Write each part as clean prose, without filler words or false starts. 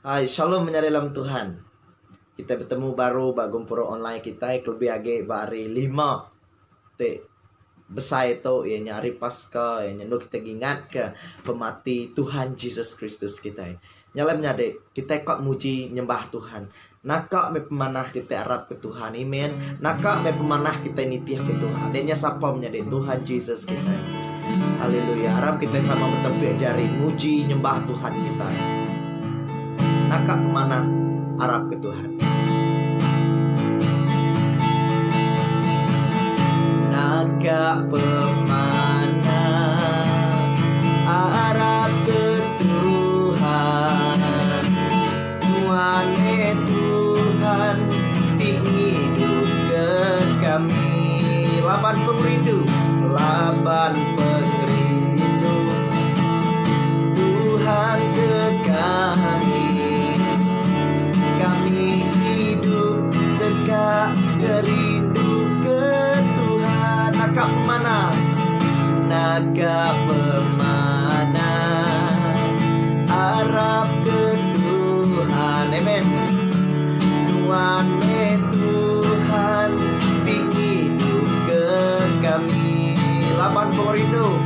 Hai, shalom menyari dalam Tuhan. Kita bertemu baru bagumpuro online kita lebih age bari 5 te besar itu ianya hari Paskah ianya nu kita ingat ke pemati Tuhan Yesus Kristus kita. Nyalam nyade kita kok muji nyembah Tuhan. Naka me pemanah kita Arab ke Tuhan. Amen. Naka me pemanah kita nitiah ke Tuhan. Denya sapa menyade Tuhan Yesus kita. Haleluya. Haram kita sama bertempik jari muji nyembah Tuhan kita. Naka pemanah Arab ke Tuhan. Naka pemanah Arab ke Tuhan. Tuhan Tuhan hidup ke kami. Laban pengrindu Tuhan ke kami. Kami hidup dekat rindu ke Tuhan. Naga pemana Arab ke Tuhan. Amen. Tuhan Tuhan hidup ke kami. Laban pengrindu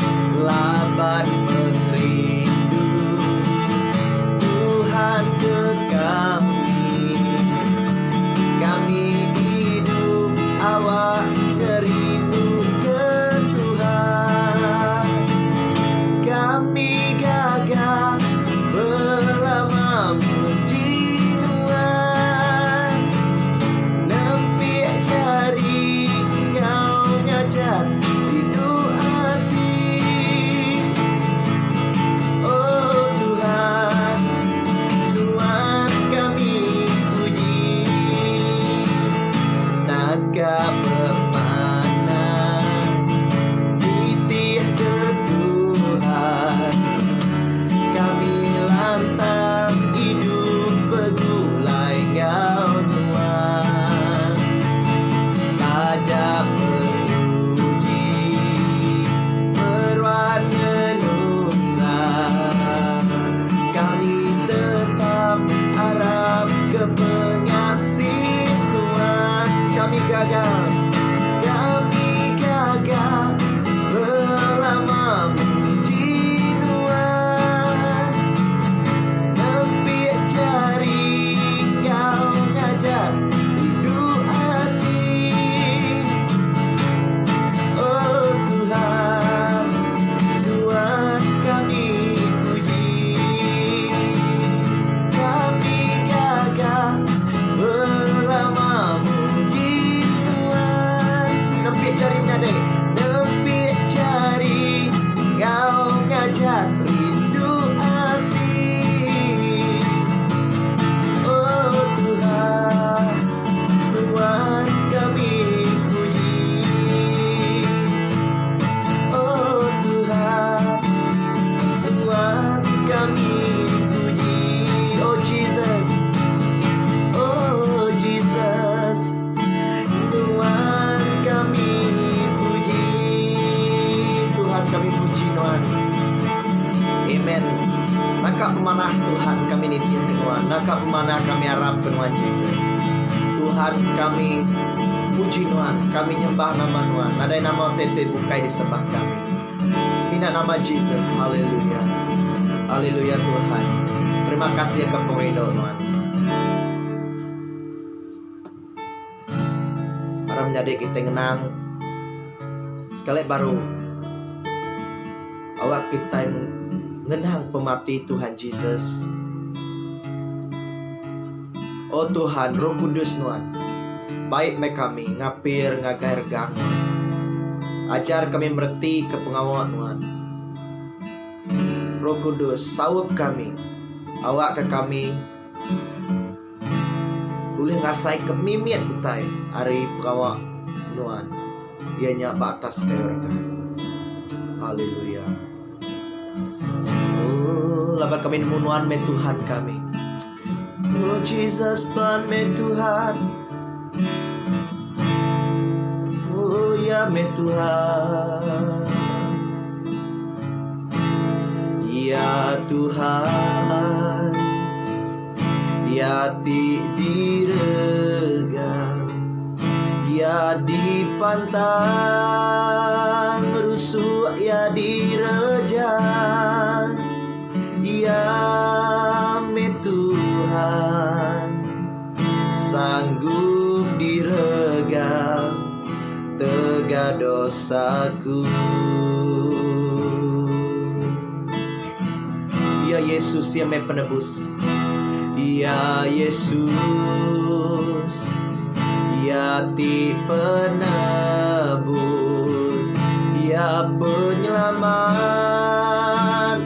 Tuhan ke kami. Kami hidup awak rindu ke Tuhan. Kami gagah berlama muji Tuhan. Nempik jari Kau nyajat rindu hati. Oh Tuhan, Tuhan kami puji. Naga pemana titih ke Tuhan. Kami lantang hidup begulai Kau Tuhan. Tajam memuji berwarna nusa. Kami tetap harap ke pengasih Tuhan. Kami gagah berlama muji Tuhan. Nempik jari Kau ngajak hidup hati. Oh Tuhan, Tuhan kami puji. Kami gagah berlama muji Tuhan. Nempik jari menyadai, nempik jari Kau ngajak rindu hati. Oh Tuhan, Tuhan kami puji. Oh Tuhan, Tuhan kami puji. Oh Jesus, oh Jesus, Tuhan kami puji. Tuhan kami puji Tuhan. Amen. Naka pemanah Tuhan kami nitip Tuhan. Naka pemanah kami harap Tuhan Jesus. Tuhan kami puji Tuhan. Kami nyembah nama Tuhan. Nadai nama tete bukai disembah kami. Semina nama Jesus. Haleluya. Haleluya Tuhan. Terima kasih ke penghidup Tuhan. Para menjadi kita ngenang sekali baru awak kita yang ngenang pemati Tuhan Yesus. Oh Tuhan, Roh Kudus Tuhan, baik me kami ngapir ngagair gang. Ajar kami merti ke pengawal Tuhan. Roh Kudus, sawap kami, awak ke kami boleh ngasai kemimit betai hari pengawal Tuhan. Ianya batas kayak mereka. Haleluya. Oh, labar kami nemunuan me Tuhan kami. Oh Jesus, Tuhan me Tuhan. Oh ya me Tuhan. Ya Tuhan, ya ti diregang, ya dipantang rusuh, ya direjang, ya me Tuhan sanggup diregang tega dosaku. Ya Yesus yang maha penebus, ya Yesus ya ti penebus, ya penyelamat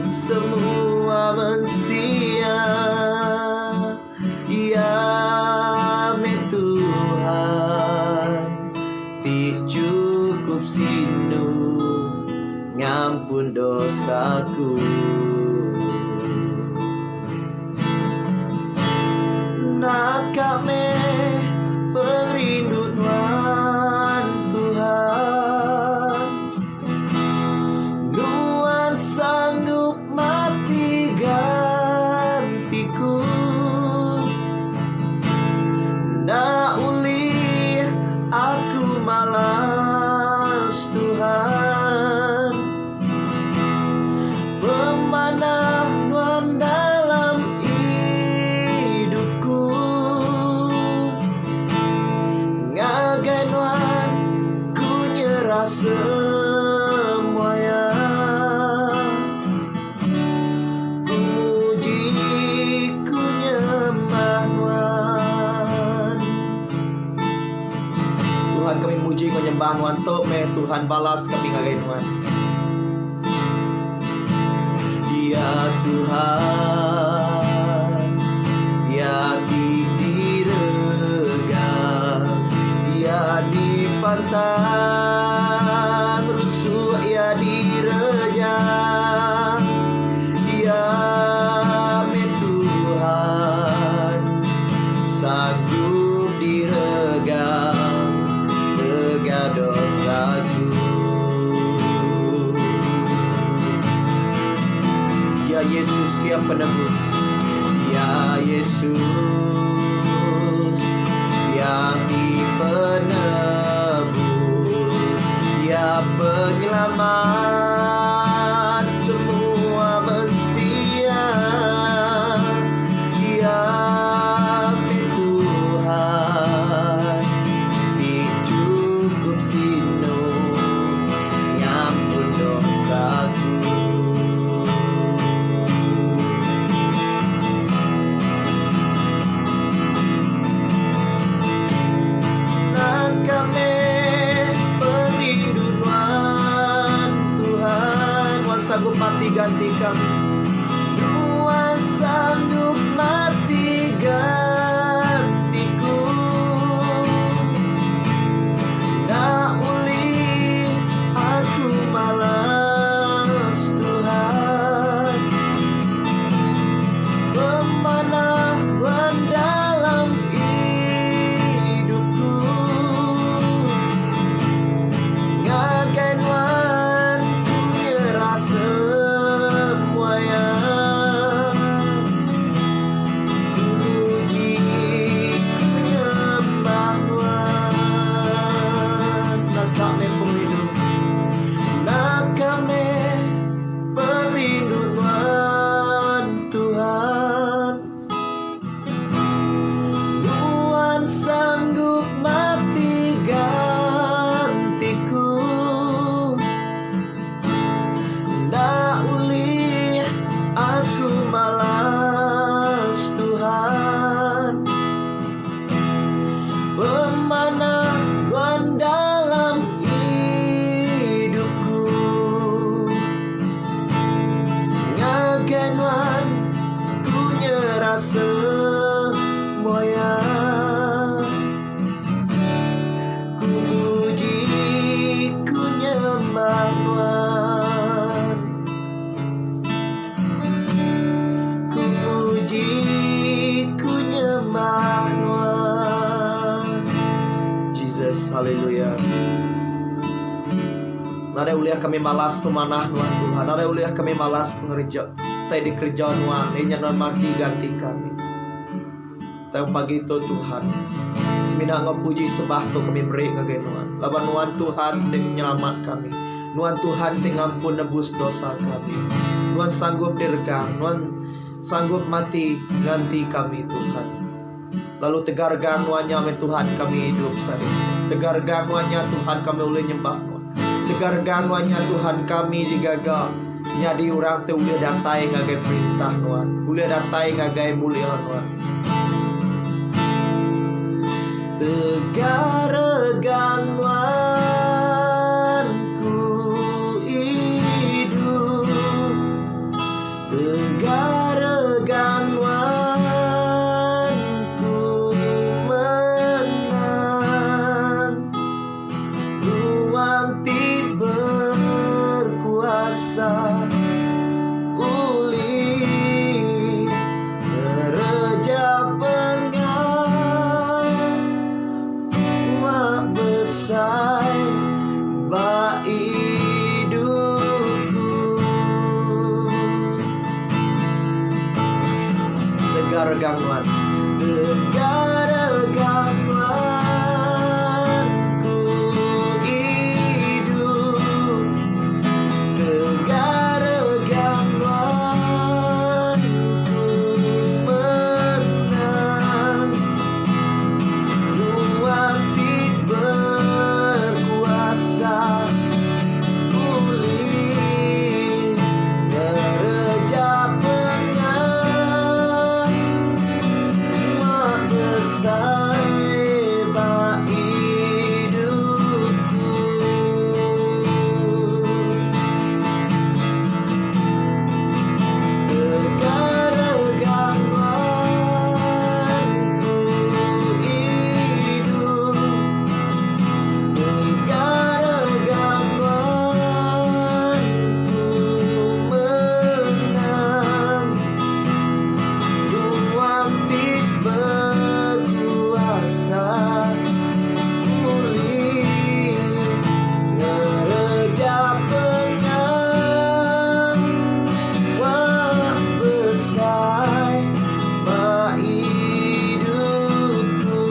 semua manusia, ya me Tuhan ti cukup sinu ngampun dosaku. Nak kami perinduan Tuhan, Tuhan sanggup mati gantiku. Nak uli aku malas Tuhan, pemanah Tuhan dalam hidupku. Ngagai Tuhan ku nyerah semuanya, ku muji ku nyembah Tuhan. Tuhan kami muji ku nyembah Tuhan, tok me Tuhan balas kami ngagai Tuhan. Ya Tuhan ya diregang, ya dipantang rusuh, ya direjang, ya me Tuhan sanggup diregang tega dosaku. Ya Yesus ya penebus, ya Yesus yang di penebus, ya penyelamat semua manusia, ya me Tuhan di cukup sinu ngampun dosaku. Kami perinduan Tuhan, Tuhan sanggup mati ganti kami, Tuhan sanggup mati gantiku. Nak uli aku malas Tuhan, pemanah Tuhan dalam hidupku. Ngagai Tuhan ku nyerah semuanya, ku muji ku nyembah Tuhan. Nak kami perindu, nak kami perinduan Tuhan, Tuhan sanggup mati gantiku. Nak uli aku malas Tuhan, pemanah Tuhan dalam hidupku. Ngagai Tuhan ku nyerah semuanya, ku muji ku nyembah Tuhan, ku muji ku nyembah Tuhan. Jesus, haleluya. Nada uliah kami malas pemanah Tuhan. Nada uliah kami malas pengerja. Tadi kerja Tuhan, ini non mati ganti kami. Tayong pagi itu Tuhan, semina ngapuji sembah to kami beri ngagai Nuan. Laban Nuan Tuhan yang menyelamat kami. Nuan Tuhan yang ngampun nebus dosa kami. Nuan sanggup dirgang, Nuan sanggup mati ganti kami Tuhan. Lalu tegar gangguannya me Tuhan kami hidup sari. Tegar gangguannya Tuhan kami boleh nyembah Nuan. Tegar gangguannya Tuhan kami digagal. Nyadi orang te boleh datai ngagai perintah Nuan. Boleh datai ngagai mulia Nuan. Tegar gangguanku hidup. Tegar gangguanku menang. Tuhan ti berkuasa uli reja pengat mak besar ba hidupku. Tegar gangguan, tegar gangguanku hidup. Tegar gangguanku menang. Tuhan ti berkuasa pulih gereja pengat mak besar ba hidupku. Tegar gangguanku hidup. Tegar gangguanku menang. Tuhan ti berkuasa pulih gereja pengat wah besar ba hidupku.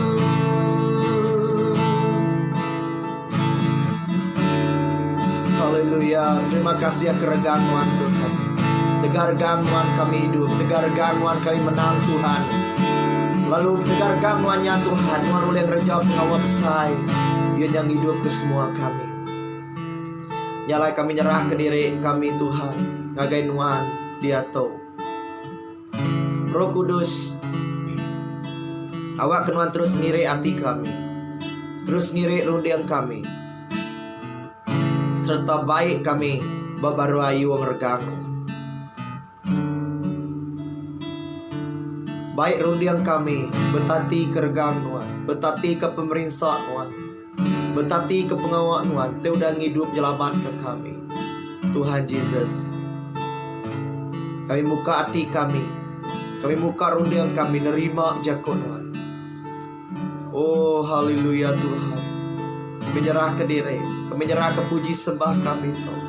Haleluya. Terima kasih ya keregamuan Tuhan. Tegar gangguan kami hidup. Tegar gangguan kami menang Tuhan. Lalu tegar gangguannya Tuhan, Nuan uleng reja pengawal besar. Dia yang hidup ke semua kami. Nyalai kami nyerah ke diri kami Tuhan. Ngagai Nuan dia tahu. Roh Kudus, awak kenuan terus ngiri hati kami. Terus ngiri rundiang kami. Serta baik kami babaru ayu ngergang. Baik rundiang kami betati kergang Nuan, betati ke pemerintah Nuan, betati ke pengawal Nuan. Te udah ngidup jelaban ke kami Tuhan Yesus. Kami muka hati kami muka rundiang kami nerima jako Nuan. Oh haleluya Tuhan. Kami nyerah ke diri, kami nyerah ke puji sembah kami Tuh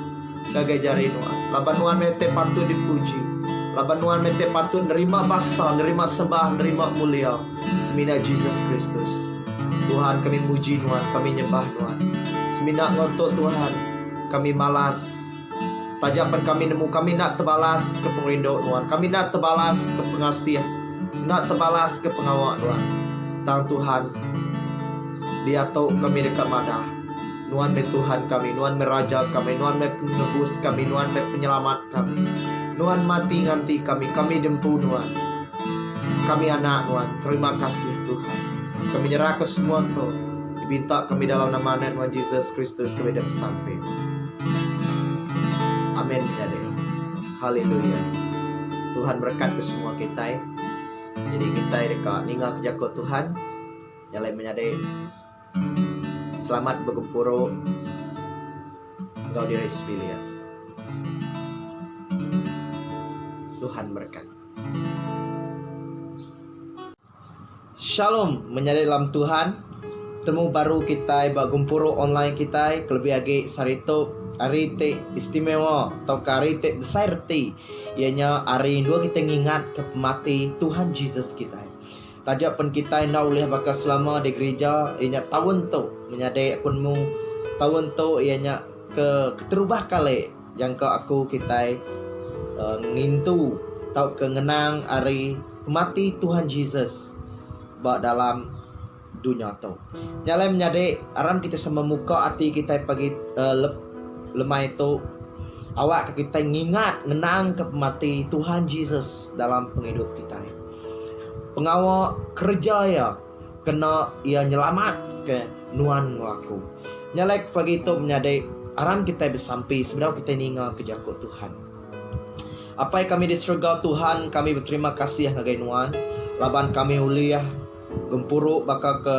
gagai jari Nuan. Laban Nuan mete patut dipuji. Laban Nuan mete patut nerima basah, nerima sembah, nerima mulia semina Jesus Kristus. Tuhan kami muji Nuan, kami nyembah Nuan. Semina ngotot Tuhan, kami malas. Tajapan kami nemu, kami nak terbalas ke pengrindu Nuan. Kami nak terbalas ke pengasih, nak terbalas ke pengawal Nuan. Tang Tuhan, dia tahu kami dekat madah. Nuan me Tuhan kami, Nuan me Raja kami, Nuan me penebus kami, Nuan me penyelamat kami. Nuan mati nganti kami dempu Nuan. Kami anak Nuan, terima kasih Tuhan. Kami nyerah ke semua Tuh. Diminta kami dalam nama Tuhan Yesus Kristus kami dan sampai. Amin ya deh. Haleluya. Tuhan berkat ke semua kita. Jadi kita dekat ninggal kejako Tuhan. Yang lain menyadari. Selamat bergempuro. Engkau diri sepilia. Tuhan berkat. Shalom, menyadari dalam Tuhan. Temu baru kita bergempuro online kita. Kelebih lagi sarito hari te istimewa atau hari te besar te. Ianya hari dua kita ngingat ke pemati Tuhan Yesus kita. Tajak pun kita nak boleh bakal selama di gereja. Ianya tahun tu menyadai pun mu tahun tu ianya keterubah kali yang ke aku kita ngintu tau kengenang hari mati Tuhan Yesus bak dalam dunia tu. Nyalai menyadai aram kita sama muka hati kita pagi lemah itu awak kita ngingat ngenang ke mati Tuhan Yesus dalam penghidup kita. Pengawal kerja ya kena ia nyelamat ke nuan aku. Nyalek pagi itu menyadai aram kita bersampai sebenarnya kita ninga ke jakut Tuhan. Apa yang kami di surga Tuhan, kami berterima kasih ngagai nuan. Laban kami uliah gempuruk bakal ke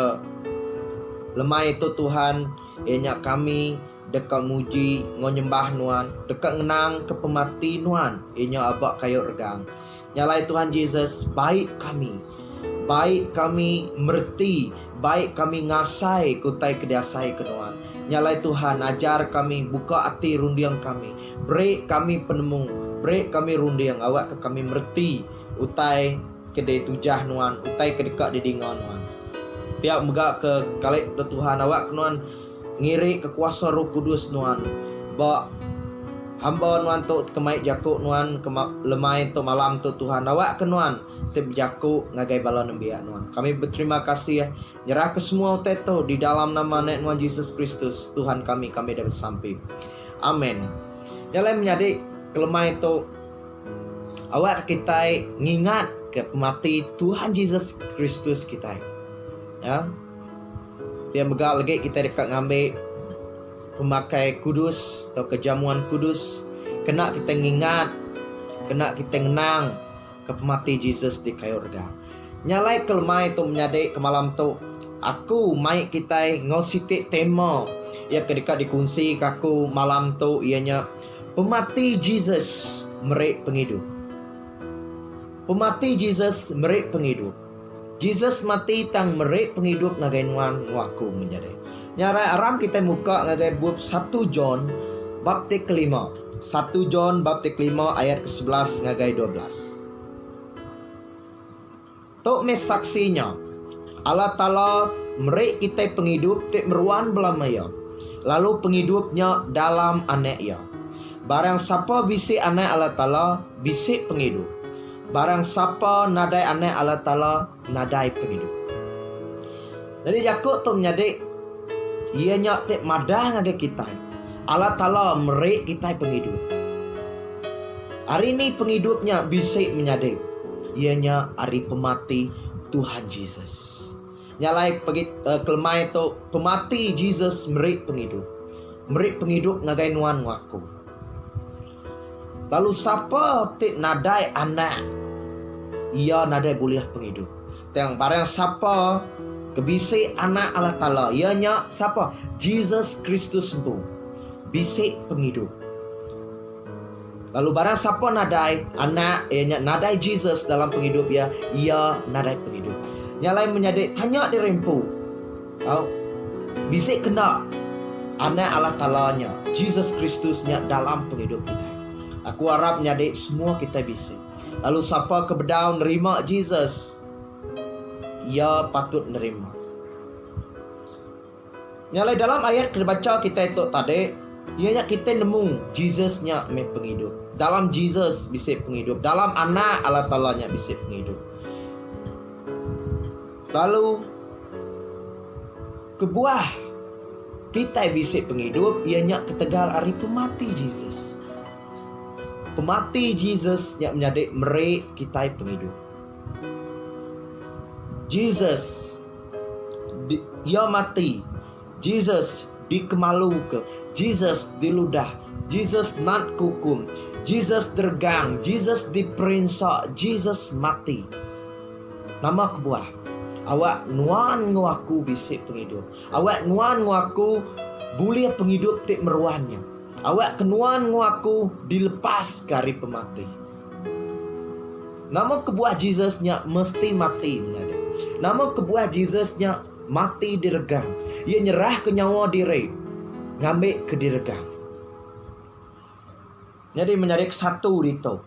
lemah itu Tuhan. Ianya kami dekat muji ngonyembah nuan, dekat ngenang ke pemati nuan. Ianya abak kayu regang. Nyalai Tuhan Yesus, baik kami merti, baik kami ngasai kutai kedasai kenuan. Nyalai Tuhan, ajar kami, buka hati rundiang kami, beri kami penemu, beri kami rundiang, awak ke kami merti, utai kedai tujah nuan, utai kedekat didingan nuan. Pihak megak ke kalik Tuhan, awak nuan ngiri kekuasa Roh Kudus nuan, bak hamba nuan tu kemait jakuk nuan lemai tu malam tu Tuhan awak ke nuan tip jakuk ngagai bala nembia nuan. Kami berterima kasih ya. Nyerah ke semua teto di dalam nama nek nuan Yesus Kristus Tuhan kami dapat sampai. Amin. Jalan menjadi kelemah itu awak kita ngingat ke mati Tuhan Yesus Kristus kita. Ya. Dia megal lagi kita dekat ngambil pemakai kudus atau kejamuan kudus, kena kita ngingat, kena kita ngenang ke pemati Yesus di kayu reda. Nyalai kelemah itu menyadai ke malam tu aku mai kita ngositik tema ya ketika dikunci kaku malam tu ianya pemati Yesus merik penghidup. Pemati Yesus merik penghidup. Yesus mati tang merik penghidup ngagainuan waku menjadi. Nyarai aram kita muka ngagai buku 1 John bab kelima. 1 John bab kelima ayat ke-11 ngagai 12. Tok mes saksinya Allah Ta'ala merik kita penghidup tik meruan belamaya. Lalu penghidupnya dalam anak ya. Barang siapa bisik anak Allah Ta'ala bisik penghidup. Barang siapa nadai anak Allah Ta'ala nadai penghidup. Jadi Yakub tu menjadi ianya tek madah ngagai kita. Allah Ta'ala merik kita penghidup. Hari ini penghidupnya bisik menyadai. Ianya hari pemati Tuhan Yesus. Nyalai pergi kelemah itu pemati Yesus merik penghidup. Merik penghidup ngagai nuan waku. Lalu siapa tek nadai anak, ia nadai boleh penghidup. Yang barang siapa kebisik anak Allah Ta'ala, ianya siapa? Jesus Kristus sembuh. Bisik penghidup. Lalu barang siapa nadai anak, ianya nadai Jesus dalam penghidup ya, ia nadai penghidup. Nyalai menyadai tanya di rempu. Bisik kena anak Allah Ta'ala-nya, Jesus Kristusnya dalam penghidup kita. Aku harap menyadai semua kita bisik. Lalu siapa kebedau nerima Jesus, ia patut nerima. Nyalai dalam ayat kita baca kita itu tadi, ianya kita nemu Jesusnya me penghidup. Dalam Jesus bisik penghidup, dalam anak Allah Ta'ala-nya bisik penghidup. Lalu kebuah kita bisik penghidup, ianya ketegal hari pemati Jesus. Pemati Jesus yang menjadi merik kita penghidup. Jesus ia mati. Jesus dikemalukan. Jesus diludah. Jesus nak hukum. Jesus dergang. Jesus diperintah. Jesus mati. Nama kebuah. Awak nuan ngaku bisik penghidup. Awak nuan ngaku boleh penghidup tik meruannya. Awak kenuan ngaku dilepas dari pemati. Nama kebuah Jesusnya mesti mati. Nama kebuah Jesusnya mati diregang. Ia nyerah ke nyawa diri, ngambil ke diregang. Jadi menjadi satu itu.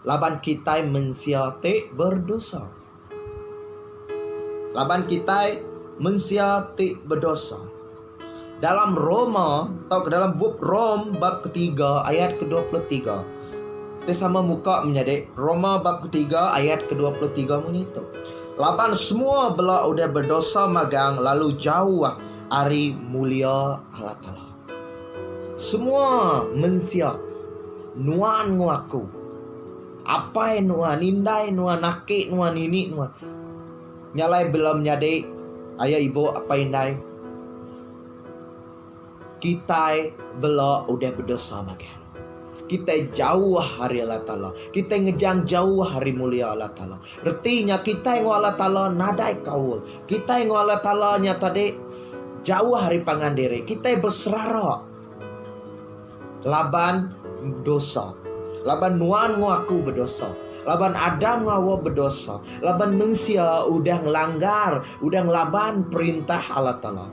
Laban kita mensiate berdosa. Laban kita mensia ti berdosa. Dalam Roma atau ke dalam buku Rom bab ketiga ayat ke-23. Kita sama muka menjadi Roma bab ketiga ayat ke-23 menito. Laban semua bela udah berdosa magang lalu jauh ari mulia Allah Ta'ala. Semua mensia nuan ngaku. Apa nuan indai nuan nake nuan ini nuan. Nyalai belum nyade ayah ibu apa indai. Kita bela udah berdosa magang. Kita jauh hari Allah Ta'ala. Kita ngejang jauh hari mulia Allah Ta'ala. Artinya kita yang Allah Ta'ala nadai kaul. Kita yang Allah Ta'ala nya tadi jauh hari pangandiri. Kita berserara. Laban dosa. Laban nuan ngaku berdosa. Laban Adam ngawa berdosa. Laban manusia udah ngelanggar. Udah ngelaban perintah Allah Ta'ala.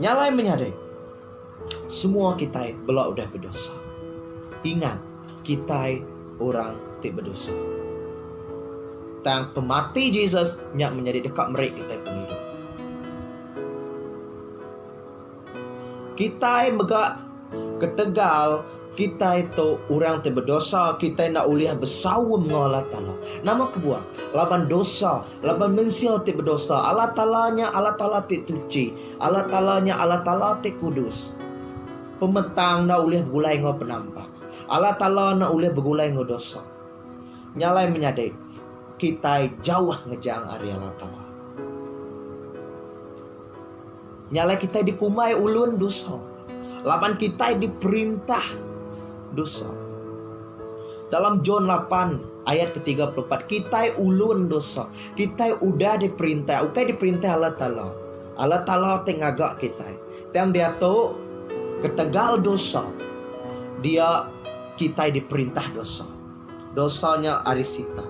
Nyalai menyadari. Semua kita bela udah berdosa. Ingat, kita orang tidak berdosa. Tang pemati Yesus nyak menjadi dekat mereka kita penghidup. Kita megak ketegal, kita itu orang tidak berdosa, kita nak uliah bersawum dengan Allah Ta'ala. Nama kebuah, laban dosa, laban mensia tidak berdosa. Allah Ta'ala-nya Allah Ta'ala tidak suci. Allah Ta'ala-nya Allah Ta'ala tidak kudus. Pemetang nak uliah bergulai dengan penampak. Allah Ta'ala nak uliah bergulai dengan dosa. Nyalai menyadari kita jauh ngejang ari Allah Ta'ala. Nyalai kita dikumai ulun dosa. Laban kita diperintah dosa. Dalam John 8 ayat ke-34 kita ulun dosa. Kita udah diperintah. Ukai diperintah Allah Ta'ala. Allah Ta'ala tengagak kita. Yang dia tahu ketegal dosa. Dia kita diperintah dosa. Dosanya arisita.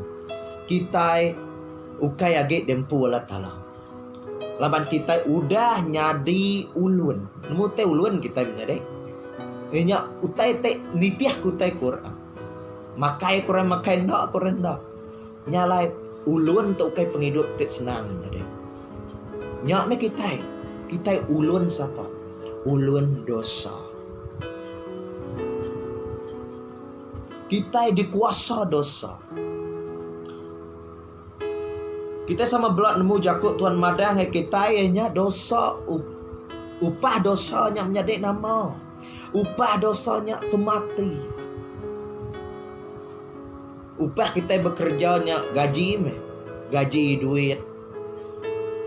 Kita ukai age dempu Allah Ta'ala. Laban kita udah nyadi ulun. Nemu te ulun kita menyadai. Inya utai te nitiah kutai Quran. Makai Quran makai ndak Quran ndak. Nyalai ulun tu ukai penghidup te senang menyadai. Nyak me kita ulun siapa? Ulun dosa. Kita dikuasa dosa. Kita sama belak nemu jakut Tuhan madang kita nya dosa. Upah dosanya menjadi nama. Upah dosanya kemati. Upah kita bekerjanya gaji duit.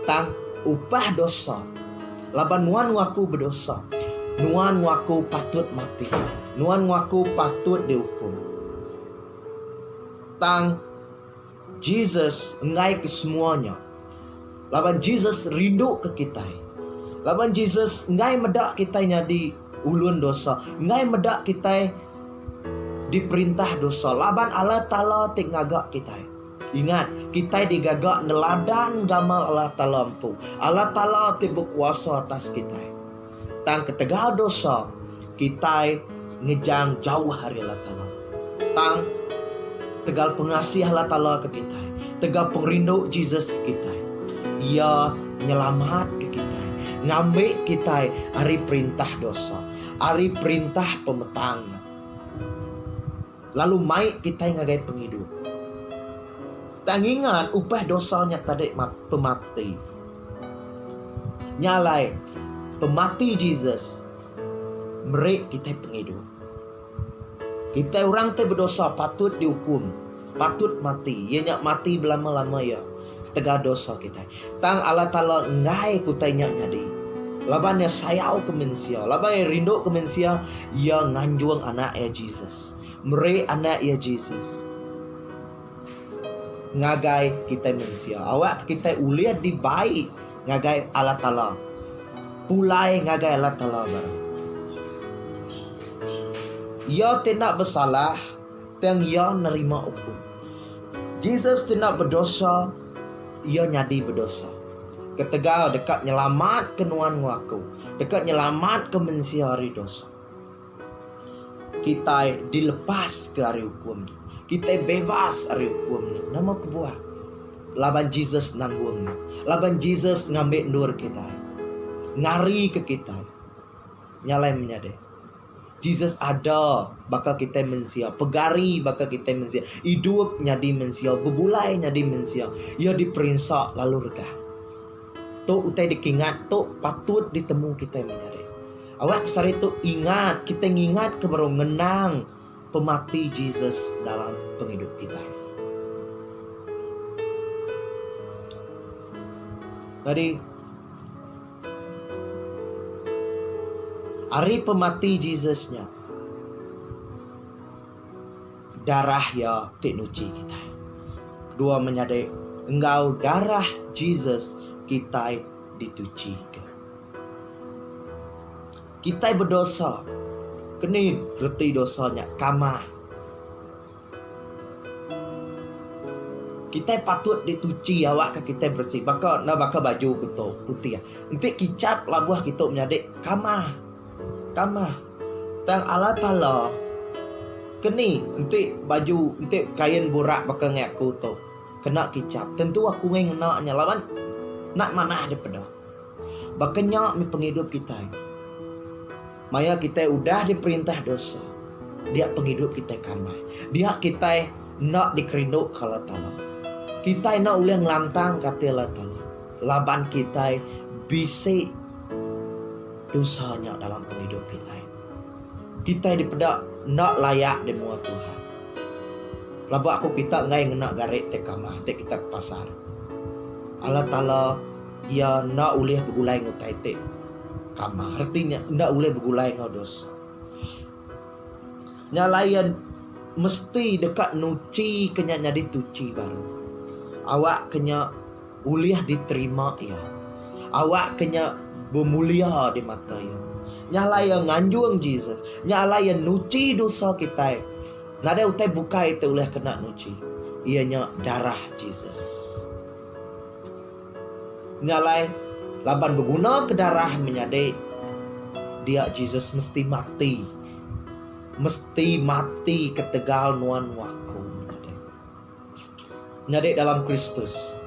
Tang upah dosa. Laban nuan waku berdosa. Nuan waku patut mati. Nuan waku patut dihukum. Tang Jesus ngai ke semuanya. Laban Jesus rindu ke kita. Laban Jesus ngai medak kita nyadi ulun dosa. Ngai medak kita diperintah dosa. Laban Allah Ta'ala tik ngagak kita. Ingat, kita digagak neladan gamal Allah Ta'ala empu. Allah Ta'ala tidak berkuasa atas kita. Tang ketegal dosa, kita ngejang jauh hari Allah Ta'ala. Tang tegal pengasih Allah Ta'ala ke kita. Tegal pengrindu Jesus ke kita. Ia nyelamat ke kita. Ngambil kita hari perintah dosa. Hari perintah pemetang. Lalu mai kita ngagai penghidup. Tang ingat upah dosanya tadi pemati. Nyalai pemati Jesus. Mereka kita penghidup. Kita orang te berdosa patut dihukum. Patut mati. Ia mati belama-lama ya. Tegak dosa kita. Tang Allah Ta'ala ngai kutai nyadi. Laban ya sayau ke mensia. Laban ya rindu ke mensia. Ya nganjuang anak ya Jesus. Mereka anak ya Jesus. Ngagai kita manusia. Awak kita uliat di baik. Ngagai Allah Ta'ala. Pulai ngagai Allah Ta'ala barang. Ia tidak bersalah. Yang ia nerima hukum. Jesus tidak berdosa. Ia nyadi berdosa. Ketegal dekat nyelamat kenuan ngaku. Dekat nyelamat ke manusia hari dosa. Kita dilepas ke hari hukum. Kita bebas hari hukum. Nama kebuah. laban Jesus nanggung, laban Jesus ngambil nur kita, ngari ke kita, nyalai menyade. Jesus ada bakal kita mensia, pegari bakal kita mensia, hidup nyadi mensia, begulai nyadi mensia, ia diperinsak lalu regah. Tok utai dikingat, tok patut ditemu kita menyade. Awak kesari tu ingat, kita ngingat ke baru ngenang pemati Jesus dalam penghidup kita. Tadi hari pemati Jesusnya, darah ya tik nuci kita. Kedua menyadari engkau darah Jesus kita ditucikan. Kita berdosa, kini reti dosanya kamah. Kita patut dituci awak ke kita bersih. Bakal baju kita putih. Nanti kicap labuah kita menyadik kamah. Tang Allah Ta'ala kini nanti baju nanti kain borak bakal ngaku tu kena kicap. Tentu aku ngenaknya lawan nak mana daripada. Bakanya mi penghidup kita. Maya kita udah diperintah dosa. Dia penghidup kita kamah. Dia kita nak dikerinduk kalau Ta'ala. Kita nak ulang lantang kata Allah Ta'ala. Laban kita bisa dosanya dalam penghidup kita. Kita dipedak nak layak di muka Tuhan. Laban aku kita ngai ngena garik te kamah, te kita ke pasar. Allah Ta'ala ia nak ulih bergulai ngutai te kamah. Artinya nak ulih bergulai ngau dosa. Nyalayan mesti dekat nuci kenya jadi tuci baru. Awak kenya ulih diterima ya. Awak kenya bermulia di mata ya. Nyalayan nganjuang Jesus. Nyalayan nuci dosa kita. Nada utai buka itu ulih kena nuci. Ianya darah Jesus. Nyalai laban berguna ke darah menyadai dia Jesus mesti mati. Mesti mati ketegal nuan waku. Menyadai dalam Kristus.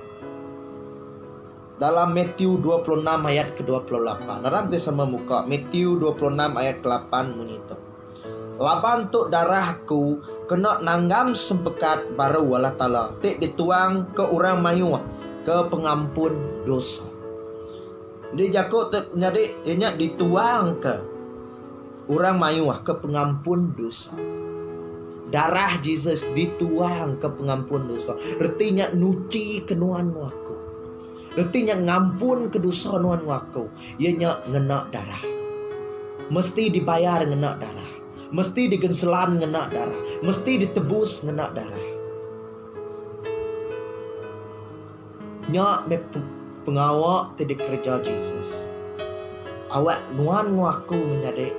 Dalam Matius 26 ayat ke-28. Dalam kita sama muka Matius 26 ayat ke-8 bunyi itu. Laban tu darahku kena nanggam sempekat baru Allah Ta'ala. Tik dituang ke orang mayu ke pengampun dosa. Dia jakut jadi ianya dituang ke orang mayu ke pengampun dosa. Darah Jesus dituang ke pengampun dosa. Artinya nuci kenuan waku. Artinya ngampun ke dosa nuan waku. Ianya ngena darah. Mesti dibayar ngena darah. Mesti digenselan ngena darah. Mesti ditebus ngena darah. Nya me pengawak tidak kerja Jesus. Awak nuan waku menjadi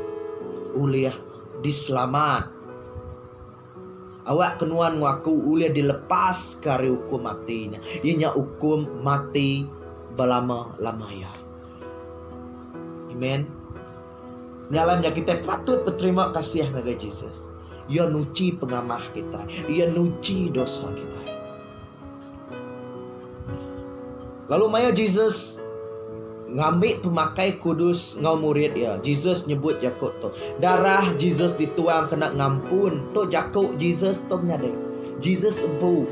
uliah diselamat. Awak kenuan waku uliah dilepas dari hukum matinya. Ianya hukum mati belama-lamanya. Amen. Dalamnya kita patut berterima kasih kepada Jesus. Ia nuci pengamah kita. Ia nuci dosa kita. Lalu maya Jesus ngambil pemakai kudus ngau murid ya. Jesus nyebut jakuk tu. Darah Jesus dituang kena ngampun. Tu jakuk Jesus tu menyadai. Jesus sembuh.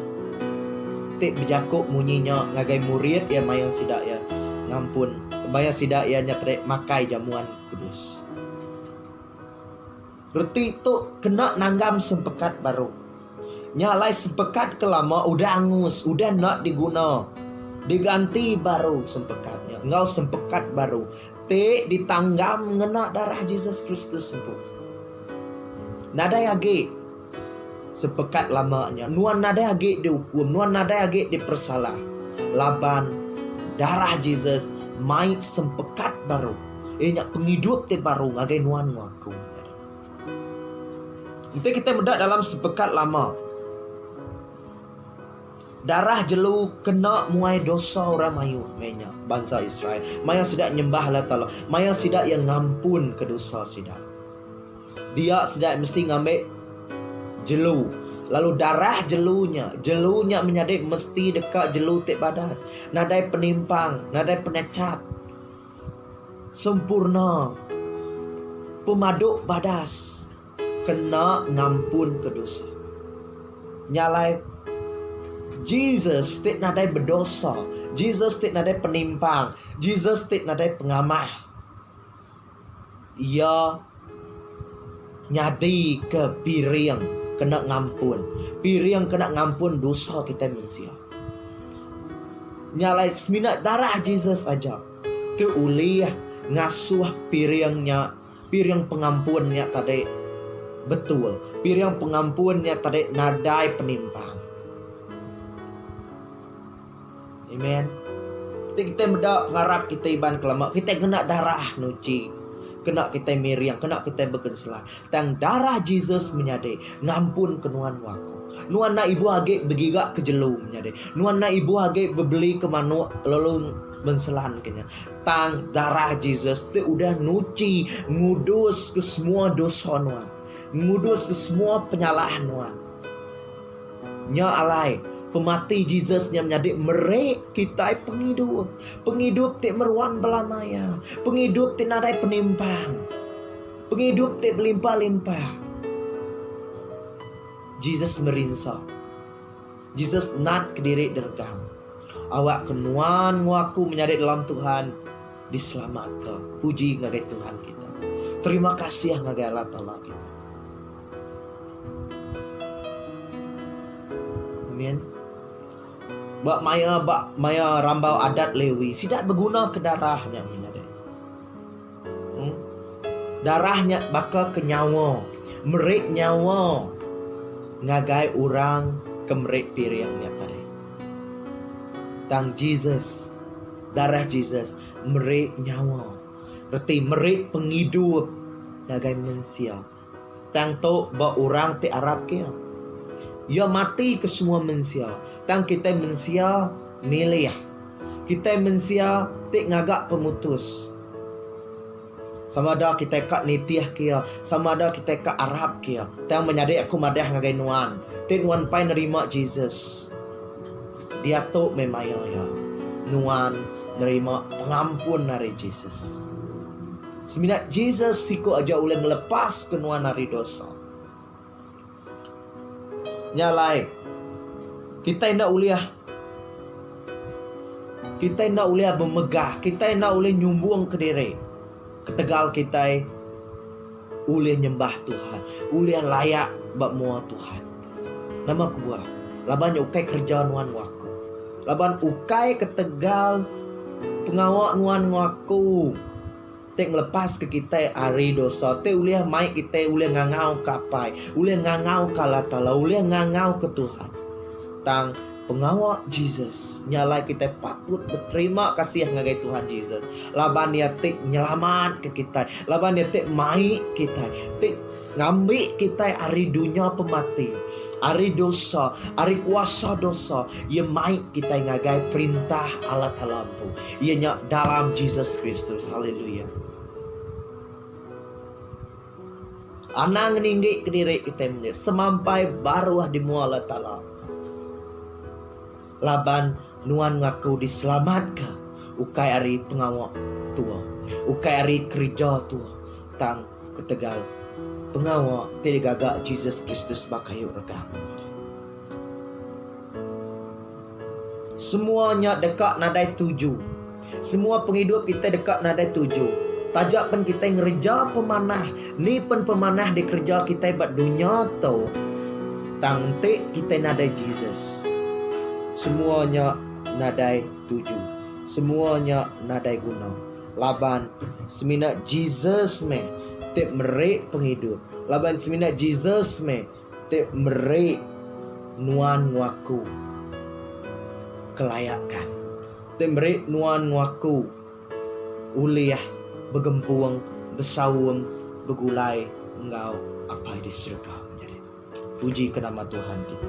Tik berjakuk munyinya ngagai murid ya maya sidak ya. Ngampun. Maya sidak ya nyatrik makai jamuan kudus. Berarti tu kena nanggam sempekat baru. Nyalai sempekat kelama udah angus. Udah nak diguna. Diganti baru sempekatnya. Engkau sempekat baru. Te ditanggam ngena darah Jesus Kristus sembuh. Nada yage sepekat lamanya. Nuan nada yage dihukum. Nuan nada yage dipersalah. Laban darah Jesus main sempekat baru. Ianya penghidup te baru ngagai nuan waku. Nanti kita mendak dalam sepekat lama. Darah jelu kena muai dosa orang mayu menya bangsa Israel. Maya sidak nyembah Allah Ta'ala. Maya sidak yang ngampun ke dosa sidak. Dia sidak mesti ngambil jelu. Lalu darah jelunya menjadi mesti dekat jelu tek badas. Nadai penimpang, nadai penecat. Sempurna. Pemaduk badas. Kena ngampun ke dosa. Nyalai Jesus tek nadai berdosa. Jesus tek nadai penimpang. Jesus tek nadai pengamah. Ia nyadi ke piring kena ngampun. Piring kena ngampun dosa kita manusia. Nyalai minat darah Jesus aja. Ke ulih ngasuh piringnya. Piring pengampunnya tadi betul. Piring pengampunnya tadi nadai penimpang. Amen. Kita beda pengarap kita iban kelama. Kita kena darah nuci. Kena kita miriang, kena kita berkensela. Tang darah Jesus menyade ngampun kenuan waku. Nuan na ibu age begigak ke jelu menyade. Nuan na ibu age bebeli ke manu lalu menselan kenya. Tang darah Jesus te udah nuci, ngudus ke semua dosa nuan. Ngudus ke semua penyalahan nuan. Nya alai pemati Jesus yang menjadi merek kita penghidup. Penghidup tik meruan belamaya. Penghidup tik nadai penimpang. Penghidup tik berlimpah-limpah. Jesus merinsa. Jesus nat ke diri dergam. Awak kenuan waku menjadi dalam Tuhan diselamatkan. Puji ngagai Tuhan kita. Terima kasih ngagai Allah Ta'ala kita. Amin. Bak maya rambau adat Lewi tidak berguna ke darahnya menyadari. Darahnya bakal ke nyawa, merik nyawa ngagai orang ke merik piringnya tadi. Tang Jesus, darah Jesus merik nyawa, berarti merik penghidup ngagai manusia. Tang to ba orang ti Arab kia. Ya mati ke semua manusia. Tang kita manusia milih. Kita manusia tik ngagak pemutus. Sama ada kita kat nitiah kia, sama ada kita kat Arab kia. Tang menyadari aku madah ngagai nuan. Tik nuan pai nerima Jesus. Dia tu memaya ya. Nuan nerima pengampun dari Jesus. Seminat Jesus siku aja uleh melepas ke nuan dari dosa. Nyalai kita nak uliah, kita nak uliah bermegah, kita nak uliah nyumbung ke diri, ketegal kita uliah nyembah Tuhan, uliah layak bak mua Tuhan. Nama kuah, laban ukai kerja nuan waku, laban ukai ketegal pengawak nuan waku. Tek melepas ke kita hari dosa. Tek uliah mai kita uliah ngangau kapai. Uliah ngangau kala tala. Uliah ngangau ke Tuhan. Tang pengawak Jesus. Nyalai kita patut berterima kasih ngagai Tuhan Jesus. Laban dia tek nyelamat ke kita. Laban dia tek mai kita. Tek ngambil kita hari dunia pemati. Hari dosa, hari kuasa dosa. Ia mai kita ngagai perintah Allah Ta'ala. Ianya dalam Jesus Kristus. Haleluya. Anang ninggi ke diri kita ini. Semampai barulah dimua Allah Ta'ala. Laban nuan ngaku diselamatkan. Ukai hari pengawak tua. Ukai hari kerja tua. Tang ketegal pengawak tidak gagak Jesus Kristus bakayu rekam. Semuanya dekat nadai tuju. Semua penghidup kita dekat nadai tuju. Tajak pen kita ngerja pemanah. Ni pen pemanah di kerja kita buat dunia tau. Tangte kita nadai Jesus. Semuanya nadai tuju. Semuanya nadai guna. Laban seminat Jesus meh. Tep merek penghidup. Laban seminat Jesus me. Tep merek nuan waku kelayakan. Tep merek nuan waku uliah begempuang, bersawung, begulai engkau apa di surga menjadi. Puji ke nama Tuhan kita.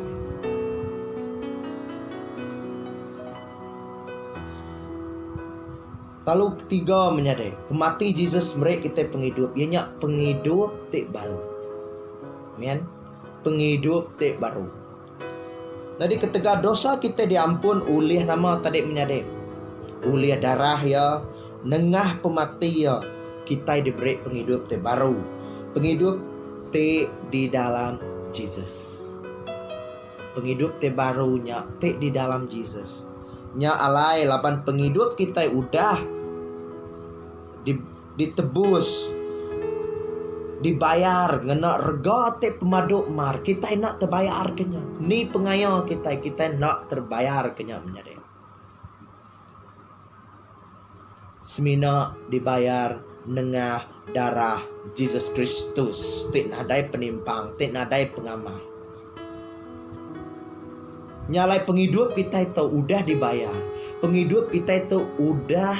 Lalu ketiga menyadari mati Jesus mereka kita penghidup. Ianya penghidup tik baru. Amen. Penghidup tik baru. Jadi ketika dosa kita diampun oleh nama tadi menyadap, oleh darah ya, nengah pemati ya, kita diberi penghidup baru. Penghidup di dalam Jesus. Penghidup barunya di dalam Jesus. Nya alai lapan penghidup kita udah ditebus, dibayar ngena rega pemaduk mar, kita nak terbayar kenya. Ni pengaya kita nak terbayar kenya menyadap. Semina dibayar nengah darah Jesus Kristus, tik nadai penimpang, tik nadai pengamai. Nyalai penghidup kita itu udah dibayar, penghidup kita itu udah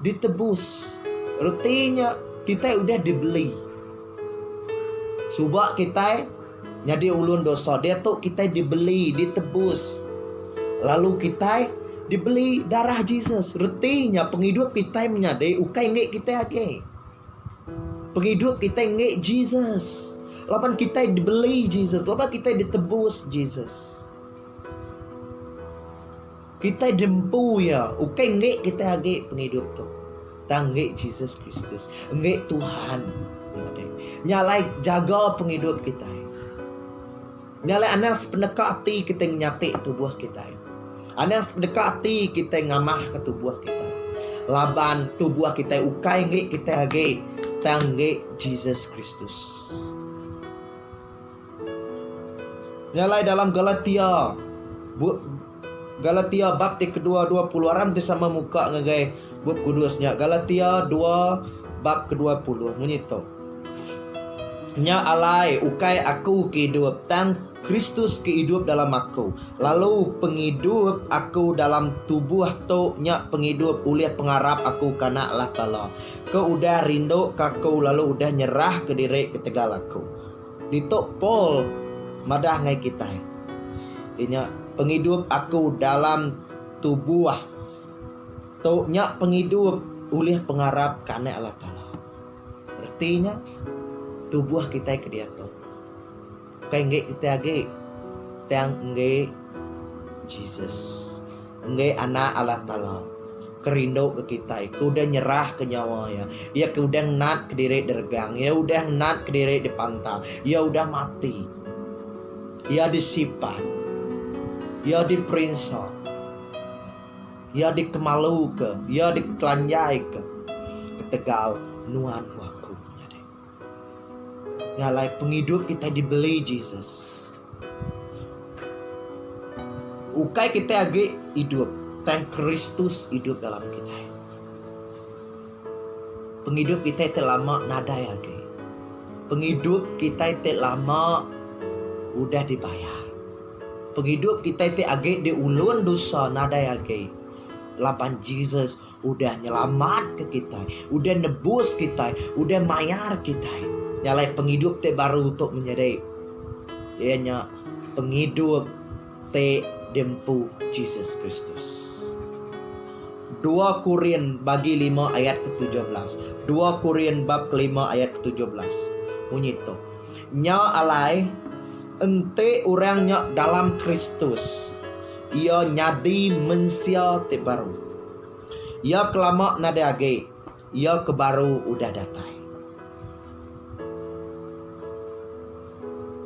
ditebus. Artinya kita udah dibeli. Subak kita nyadi ulun dosa, dia tuh kita dibeli, ditebus. Lalu kita dibeli darah Jesus. Artinya penghidup kita menyadai ukai ngek kita age. Penghidup kita ngek Jesus. Lapan kita dibeli Jesus, lapan kita ditebus Jesus. Kita dempu ya, ukai ngek kita age penghidup tu. Tanggek Jesus Kristus, ngek Tuhan. Nyalai jaga penghidup kita. Nyalai anak sependekat hati kita nyatik tubuh kita. Anak sependekat hati kita ngamah ke tubuh kita. Laban tubuh kita ukai ngek kita age. Tanggek Jesus Kristus. Nyalai dalam Galatia bab kedua 20 aram sama muka ngagai bab kudusnya. Galatia 2 bab ke-20 menyito. Nya alai ukai aku kehidup tang Kristus kehidup dalam aku. Lalu penghidup aku dalam tubuh tu nya penghidup oleh pengharap aku kana Allah Taala. Kau udah rindu kaku lalu udah nyerah ke diri ketegal aku. Ditok Paul madah ngai kita. Inya penghidup aku dalam tubuh tu nya penghidup oleh pengharap kana Allah Taala. Artinya tubuh kita ke dia tu. Kay nggak kita age tang nggak Jesus nggak anak Allah Taala kerindo ke kita ku udah nyerah ke nyawa ya ku udah nat ke diri dergang ya udah nat ke diri di pantai ya udah mati ya disipat ya diperintah ya dikemalu ke ya dikelanjai ke ketegal nuan waku. Nyalai penghidup kita dibeli Jesus. Ukai kita age hidup, tang Kristus hidup dalam kita. Penghidup kita itu lama nada age. Penghidup kita itu lama udah dibayar. Penghidup kita itu age diulun dosa nada age. Lapan Jesus udah nyelamat ke kita, udah nebus kita, udah mayar kita. Nyalai penghidup baru untuk menyadari. Ianya penghidup dempu Jesus Kristus. 2 Korin bagi 5 ayat ke-17. 2 Korin bab ke-5 ayat ke-17. Bunyi itu. Nya alai ente orangnya dalam Kristus. Ia nyadi mensia baru. Ia kelama nada age. Ia kebaru udah datang.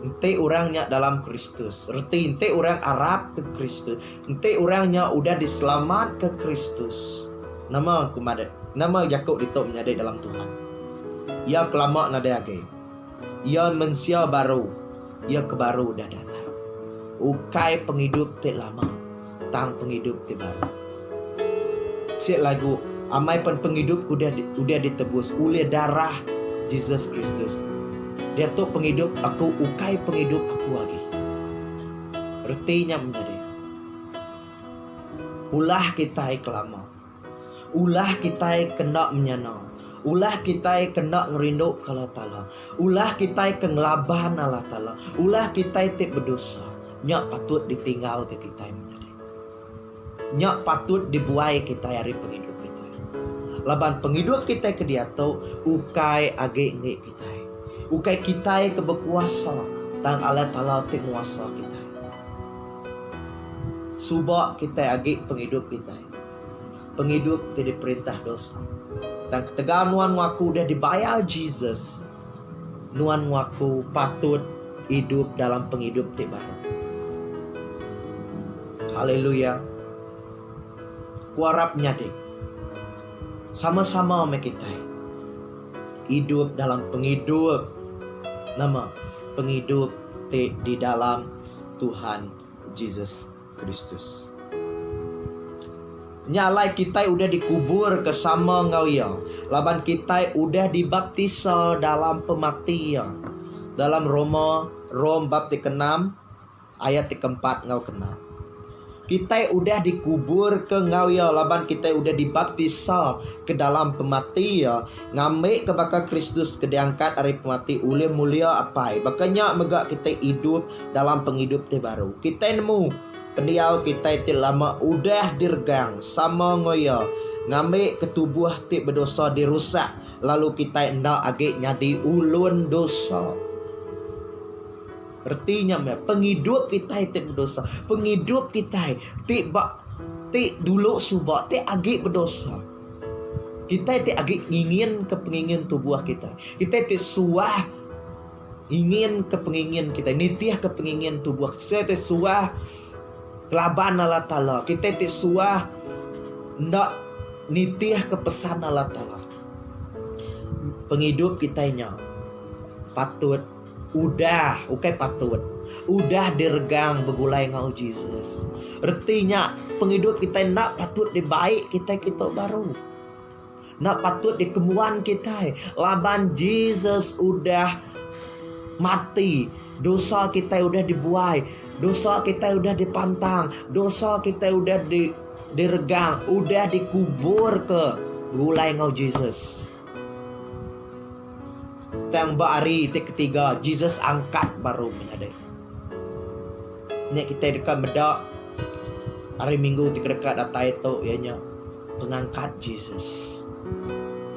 Ente orangnya dalam Kristus. Reti ente orang Arab ke Kristus. Ente orangnya udah diselamat ke Kristus. Nama kumade. Nama Yakub itu menyadai dalam Tuhan. Ia kelama nada age. Ia mensia baru. Ia kebaru udah datang. Ukai penghidup te lama. Tang penghidup te baru. Si lagu amai penghidup udah ditebus oleh darah Jesus Kristus. Dia tuh penghidup aku, ukai penghidup aku lagi. Artinya menjadi ulah kita kelama, ulah kita kena menyana, ulah kita kena ngerindu Allah Taala, ulah kita kengelaban Allah Taala, ulah kita berdosa. Nyak patut ditinggal ke kita menjadi. Nyak patut dibuai kita hari penghidup kita. Laban penghidup kita ke dia tuh ukai age nge kita. Ukai kita ke berkuasa tang Allah Taala te kuasa kita. Subak kita agi penghidup kita. Penghidup tidak perintah dosa. Dan ketika nuan ngaku udah dibayar Jesus, nuan ngaku patut hidup dalam penghidup baru. Haleluya. Kuarap nyade. Sama-sama sama kita hidup dalam penghidup. Nama penghidup di dalam Tuhan Yesus Kristus. Nyalai kita udah dikubur kesama ngau ya. Laban kita udah dibaptisa dalam pematian. Dalam Rom bab 6 ayat 4 ngau kenal. Kita udah dikubur ke ngau ya. Laban kita udah dibaptisa ke dalam pematian. Ngambil ke bakal Kristus ke diangkat dari pemati oleh mulia apai. Makanya megak kita hidup dalam penghidup baru. Kita nemu pendiau kita itu lama udah dirgang sama ngoyo ngambil ketubuh ti berdosa dirusak, lalu kita ndak age nyadi ulun dosa. Artinya penghidup kita itu berdosa, penghidup kita ti dulu subak ti age berdosa. Kita itu age ingin kepengingin tubuh kita. Kita itu suah ingin kepengingin kita, nitiah kepengingin tubuh kita itu suah kelaban Allah Ta'ala. Kita suah ndak nitiah kepesan Allah Ta'ala. Penghidup kitanya patut udah diregang begulai ngau Jesus. Artinya penghidup kita ndak patut dibaik kita baru. Ndak patut dikemuan kita. Laban Jesus udah mati, dosa kita udah dibuai, dosa kita udah dipantang, dosa kita udah diregang, udah dikubur ke gulai ngau Jesus. Tang hari ketiga Jesus angkat baru menyadari. Ini kita dekat bedak hari Minggu dekat data itu ianya pengangkat Jesus.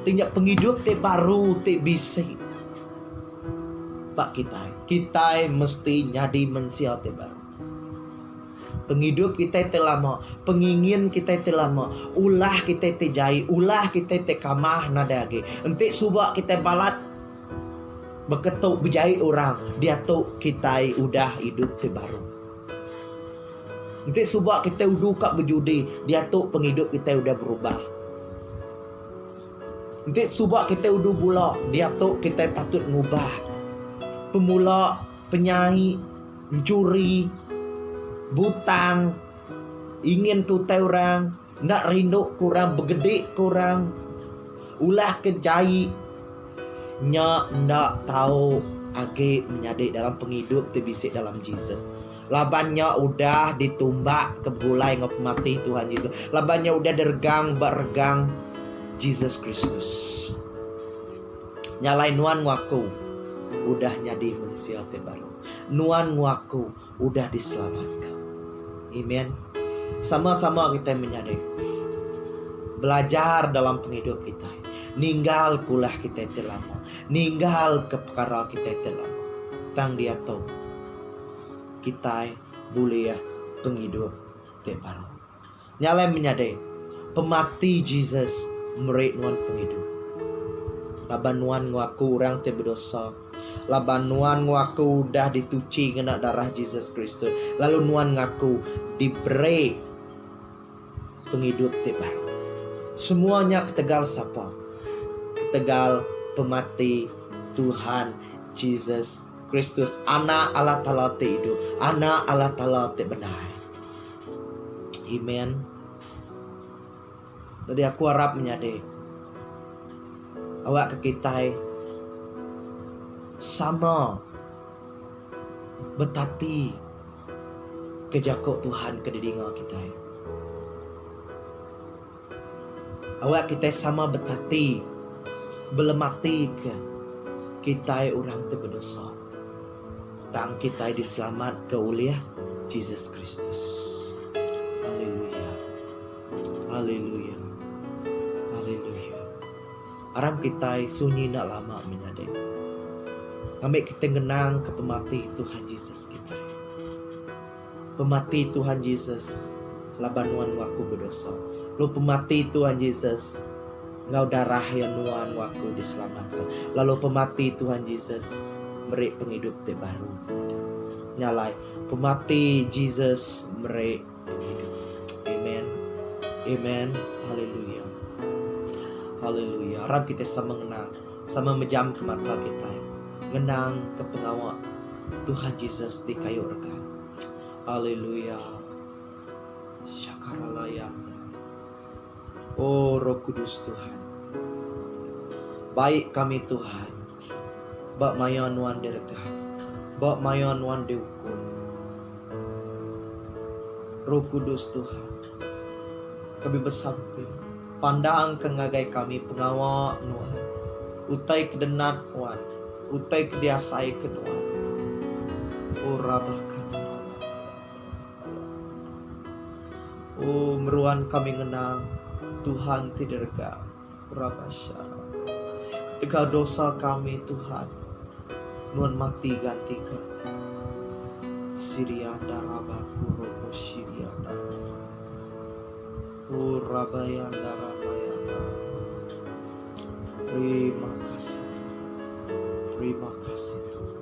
Tinggal penghidup baru bisa. Pak kita mesti nyadi mensia baru. Penghidup kita lama, pengingin kita lama, ulah kita jai, ulah kita kamah nadage. Enti subak kita balat beketuk berjai orang, dia tu kita udah hidup baru. Enti subak kita udah kak berjudi, dia tu penghidup kita udah berubah. Enti subak kita udah bulak, dia tu kita patut ngubah. Pemula, penyanyi, mencuri, butang, ingin tutai orang, nak rindu kurang, begede kurang, ulah kejai, ndak tahu age menyadek dalam penghidup terbisik dalam Jesus. Labannya udah ditumbak ke bulai ngop mati Tuhan Yesus. Labannya udah berregang Jesus Kristus. Nyalain nuan ngaku udah nyadi manusia baru. Nuan ngaku udah diselamatkan. Amen. Sama-sama kita menyadari. Belajar dalam penghidup kita. Ninggal kulah kita lama. Ninggal ke perkara kita lama. Tang dia tahu. Kita boleh penghidup baru. Nyalai menyadari. Pemati Jesus merik nuan penghidup. Laban nuan ngaku orang berdosa. Laban nuan ngaku udah dituci kena darah Jesus Kristus. Lalu nuan ngaku diberi penghidup baru. Semuanya ketegal siapa? Ketegal pemati Tuhan Jesus Kristus, anak Allah Ta'ala hidup, anak Allah Ta'ala benar. Amen. Jadi aku harap menyadari awak ke kita sama betati kejakok Tuhan ke didinga kita. Awak kita sama betati belemati ke kita orang berdosa. Tang kita diselamat ke uliah Jesus Kristus. Haleluya. Haleluya. Haleluya. Aram kita sunyi nak lama menyadari. Ambil kita genang ke pemati Tuhan Yesus kita. Pemati Tuhan Yesus laban nuan waku berdosa. Lu pemati Tuhan Yesus, Ngau darah yang nuan waku diselamatkan. Lalu pemati Tuhan Yesus, beri penghidup te baru. Nyalai pemati Jesus, beri penghidup. Amen. Amen. Haleluya. Haleluya. Harap kita sama mengenang, sama menjam ke mata kita, ngenang ke pengawal Tuhan Yesus di kayu rega. Haleluya. Syakaralaya. Oh Roh Kudus Tuhan, baik kami Tuhan, bak mayon wan derga, bak mayon wan diukur. Roh Kudus Tuhan, kami bersamping, pandang kengagai kami pengawal nuan, utai kedenat wan, utai kediasai kenuan. Oh rabakan, oh meruan kami ngenang Tuhan tidak rega, rabasya. Ketika dosa kami Tuhan, nuan mati gantikan. Sirianda rabaku robo sirianda. Oh rabayanda rabayanda. Terima kasih Tuhan. Terima kasih Tuhan.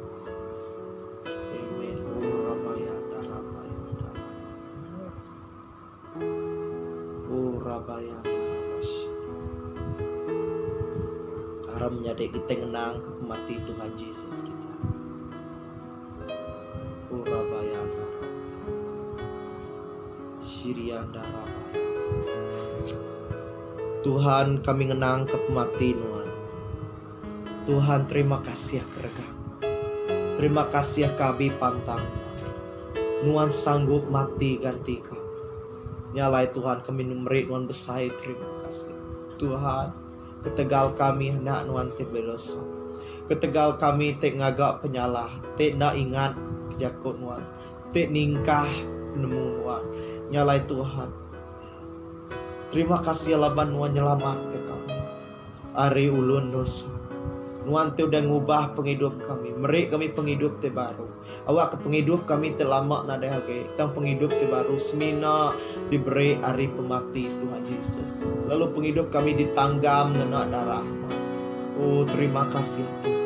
Amen. Oh rabayanda rabayanda. Oh rabayanda rabasya. Haramnya dek kita ngenang ke mati Tuhan Yesus kita. Oh rabayanda. Sirianda rabayanda. Tuhan kami ngenang ke pemati nuan. Tuhan terima kasih keregang. Terima kasih kami pantang. Nuan sanggup mati ganti kami. Nyalai Tuhan kami memberi nuan besai terima kasih. Tuhan ketegal kami hendak nuan te berdosa. Ketegal kami te ngagak penyalah. Te nak ingat kejakut nuan. Te ningkah penemu nuan. Nyalai Tuhan. Terima kasih laban nuan nyelamat ke kami. Ari ulun dosa. Nuan te udah ngubah penghidup kami. Meri kami penghidup te baru. Awak ke penghidup kami te lama nade hage. Tang penghidup te baru semina diberi ari pemati Tuhan Yesus. Lalu penghidup kami ditanggam ngena darah. Oh terima kasih Tuhan.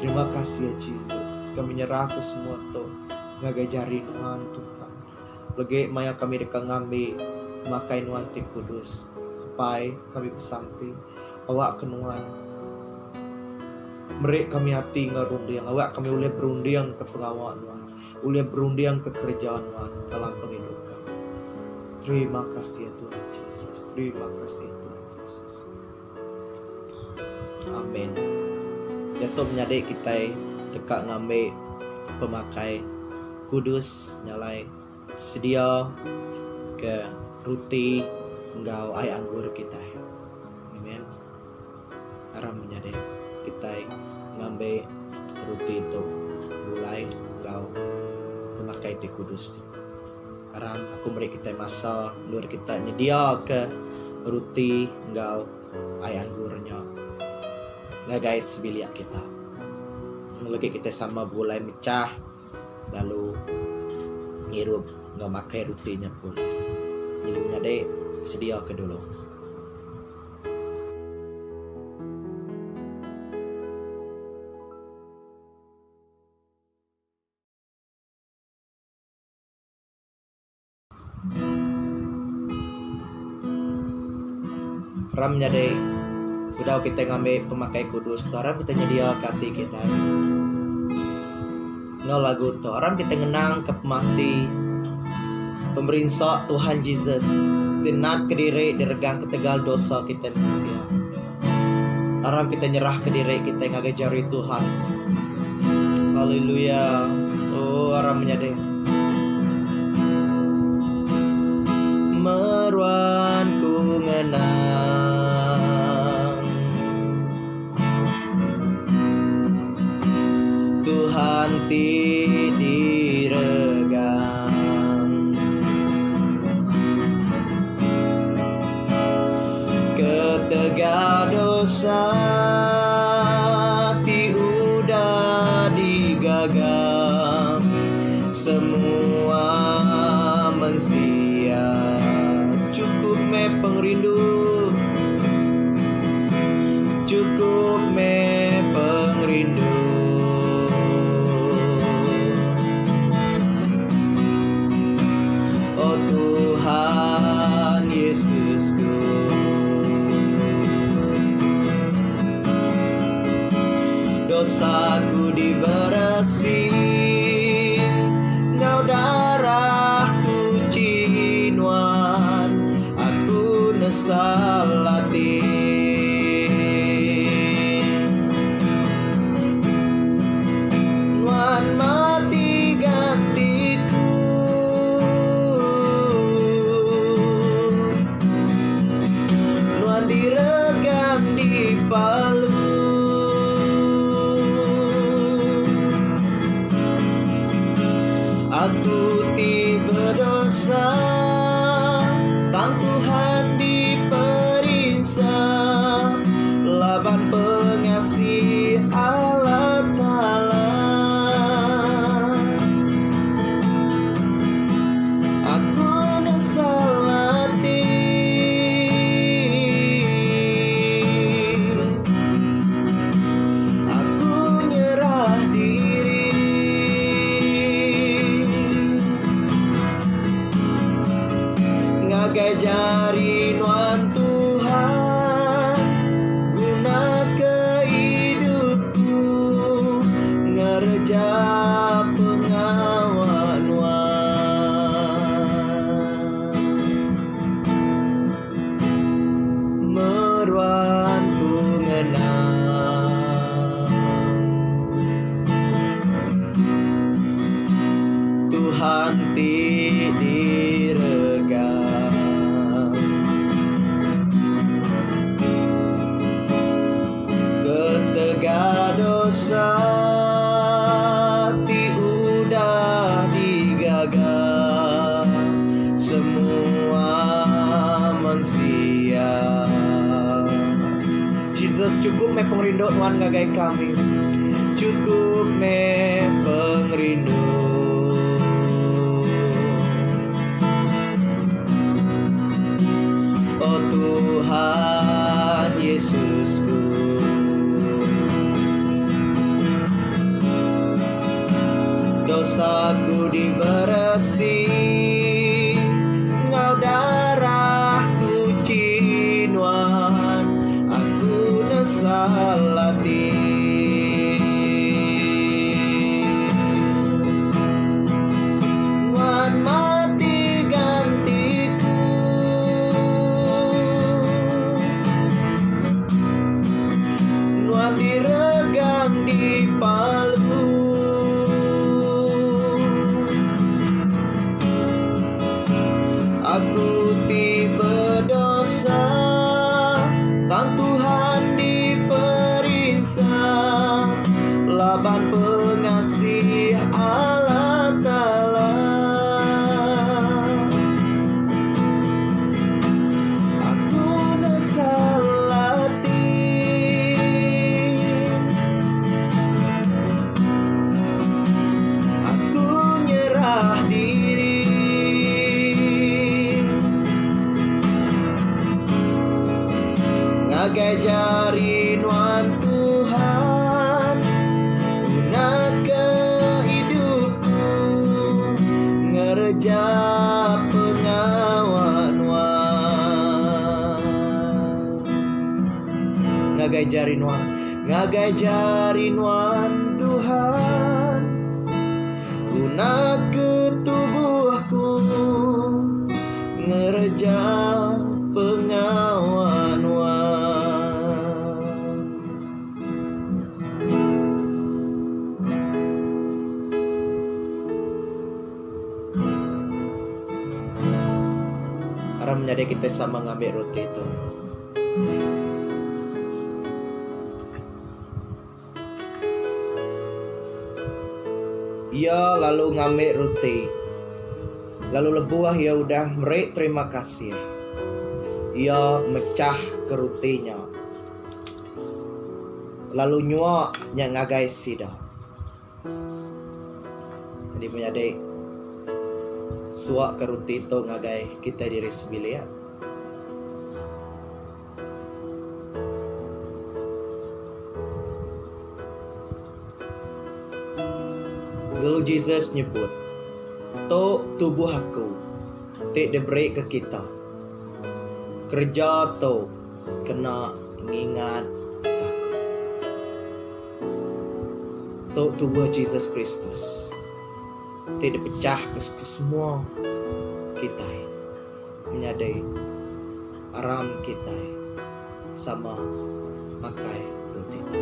Terima kasih ya Jesus. Kami nyerah ke semua tu. Ngagajari nuan Tuhan. Lagi maya kami dekat ngambil makai nuan te kudus. Kepai kami bersamping. Awak kenuan. Mereka kami hati ngerundiang. Awak kami boleh berundiang ke pengawal nuan. Boleh berundiang ke kerjaan nuan dalam penghidup kami. Terima kasih ya Tuhan Yesus. Terima kasih ya Tuhan Yesus. Amin. Jatuh menyadek kita dekat ngambil pemakai kudus nyalai sedia ke ruti engkau air anggur kita. Amin. Aram menyadek kita ngambil ruti itu mulai engkau pemakai te kudus. Aram aku beri kita masa luar kita nyedia ke ruti engkau air anggurnya. Nggak guys biliak kita. Lagi kita sama mulai mecah lalu ngirup nggak makai rutinya pun. Jadi menyadek sedia ke dulu. Ram nyadek sudah kita ngambil pemakai kudus tu haram kita nyedia kati kita. No lagu tu haram kita ngenang ke pemati pemerintah Tuhan Yesus. Tinat ke diri diregang ketegal dosa kita manusia. Haram kita nyerah ke diri kita ngagajari Tuhan. Haleluya. Oh haram menyadek. Meruan ku ngenang Tuhan ti diregang ketegal dosa ti udah digagang semua mensia. dosaku diberesi, ngau darahku cinuan, aku nesalati. Nuan mati gantiku, nuan diregang di palu. Aku tiba dosa, tang Tuhan diperiksa, laban pengasih Allah Ta'ala. Aku nesalati, aku nyerah diri. Ngagai jari nuan Tuhan, guna kehidupku, ngerja pengawal nuan. Meruan ku ngenang, Tuhan ti diregang. Ketega dosa ti udah digagal semua manusia. Jesus, cukup me pengrindu nuan ngagai kami, cukup me pengrindu. Oh Tuhan Yesusku, dosaku diberesi, ngau darahku cinuan, aku nesalati. Nuan mati gantiku, nuan diregang di palu. Aku tiba dosa, tang Tuhan diperiksa, laban pengasih Allah Ta'ala. Aku nesalati, aku nyerah diri. Ngagai jari nuan Tuhan, guna kehidupku, ngerja pengawal nuan. Ngagai jari nuan, ngagai jari nuan Tuhan, guna ketubuhku, ngerja pengawal nuan. Aram menjadi kita sama ngambil roti itu. Ia lalu ngambil roti, lalu lebuah ia udah merek terima kasih. Ia mecah ke rotinya, lalu nyuak yang ngagai sida. Jadi menjadi suak ke roti itu ngagai kita diri sebilia. Lalu Jesus nyebut, "To tubuh aku, tik diberi ke kita. Kerja to kena ngingat aku." Tok tubuh Jesus Kristus tidak pecah ke semua kita menyadai aram kita sama pakai roti itu.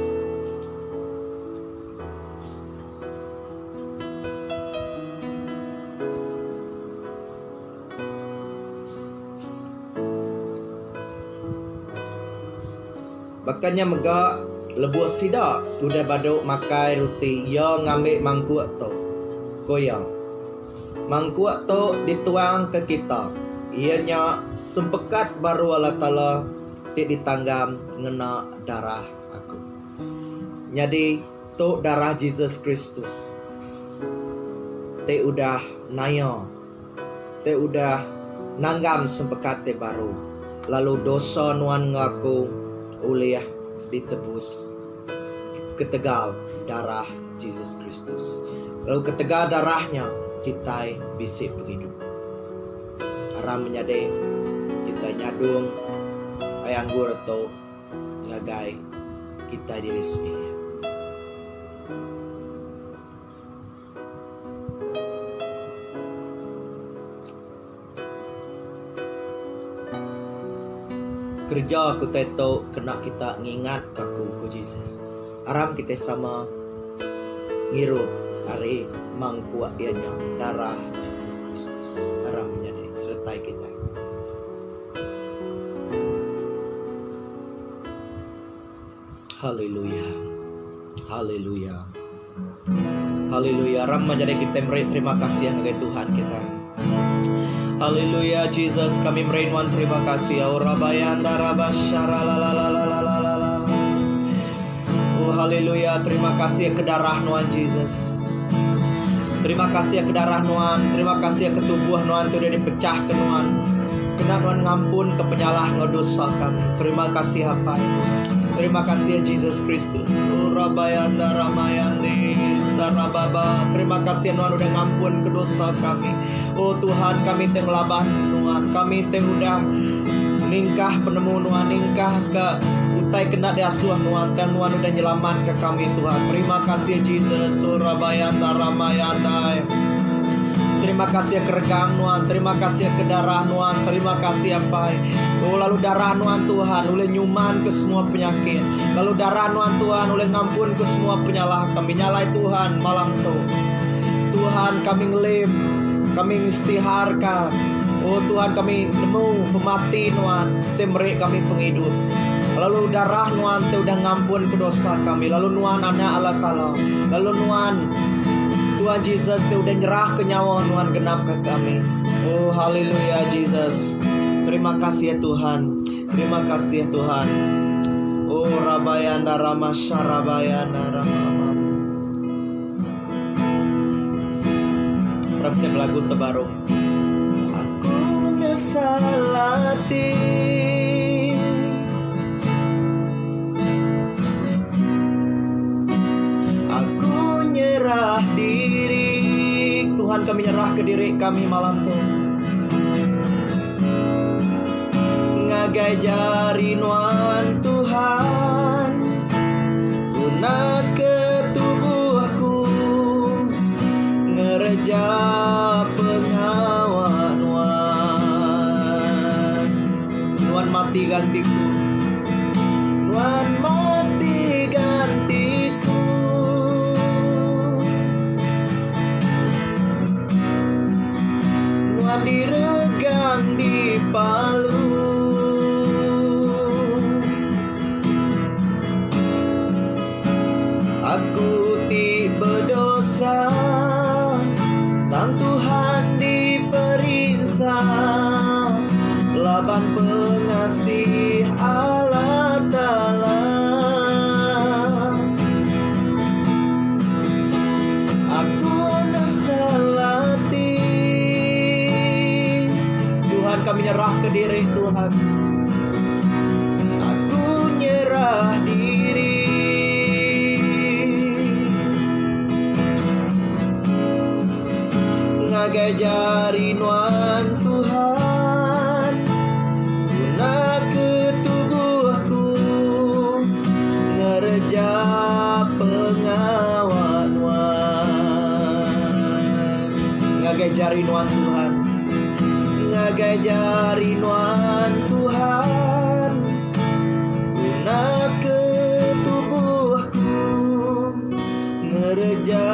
Makanya mega lebuh sidak udah baduk makai roti ya ngambil mangkuk tu goyang mangkuk tu dituang ke kita ianya sempekat baru Allah Ta'ala tik ditanggam ngena darah aku jadi tu darah Jesus Kristus tik udah naya tik udah nanggam sempekat tik baru lalu dosa nuan ngaku oleh ditebus ketegal darah Jesus Kristus. Lalu ketegal darahnya kita bisa berhidup. Aram menyadai kita nyadung ayanggur atau ngagai kita diri sendiri. Kerja aku tahu kena kita ngingat kaku ku Jesus. Aram kita sama ngirup hari mangkuat ianya darah Jesus Kristus. Aram menyadari sertai kita. Haleluya. Haleluya. Haleluya. Aram menyadari kita beri terima kasih yang Tuhan kita. Haleluya Jesus, kami merinduan terima kasih ya Rabayanda Rabasyara la la la la la la la la. Oh haleluya, terima kasih ya ke darah Nuan Jesus. Terima kasih ya ke darah Nuan, terima kasih ya ke tubuh Nuan itu udah dipecah ke Nuan. Kena Nuan ngampun ke penyalah dosa kami. Terima kasih apa itu. Terima kasih ya Jesus Kristus. Oh Rabayanda Ramayandi Sarababa. Terima kasih Nuan udah ngampun ke dosa kami. Oh Tuhan, kami teh ngelabah Nuan, kami teh udah ningkah penemu Nuan, ningkah ke utai kena diasuh Nuan, dan Nuan udah nyelamat ke kami Tuhan. Terima kasih Jesus, Surabayanda Ramayanda. Terima kasih ke regang Nuan, terima kasih ke darah Nuan, terima kasih apa. Oh lalu darah Nuan Tuhan, oleh nyuman ke semua penyakit. Lalu darah Nuan Tuhan, oleh ngampun ke semua penyalah kami. Nyalai Tuhan malam tu. Tuhan kami ngelim, kami istiharkan. Oh Tuhan kami nemu pemati Nuan, temrek kami penghidup. Lalu darah Nuan te udah ngampun ke dosa kami. Lalu Nuan anak Allah Ta'ala. Lalu Nuan Tuhan Jesus te udah nyerah ke nyawa Nuan genap ke kami. Oh haleluya Jesus. Terima kasih ya Tuhan. Terima kasih ya Tuhan. Oh Rabayanda Ramasyarabayanda Ramama. Rapnya lagu terbaru. Aku nesalati aku nyerah diri. Tuhan kami nyerah ke diri kami malam tu. Ngagai jari Nuan Tuhan guna ke tubuhku ngereja pengawan Nuan mati gantiku. Nuan mati gantiku. Nuan diregang di palu. Aku ti berdosa, tang Tuhan diperiksa, laban pengasih Allah Ta'ala. Aku nasalati. Tuhan kami nyerah ke diri Tuhan. Aku nyerah diri. Ngagai jari Nuan Tuhan guna ke tubuh jari nuan Tuhan, ngagai jari nuan Tuhan, guna ke tubuhku ngereja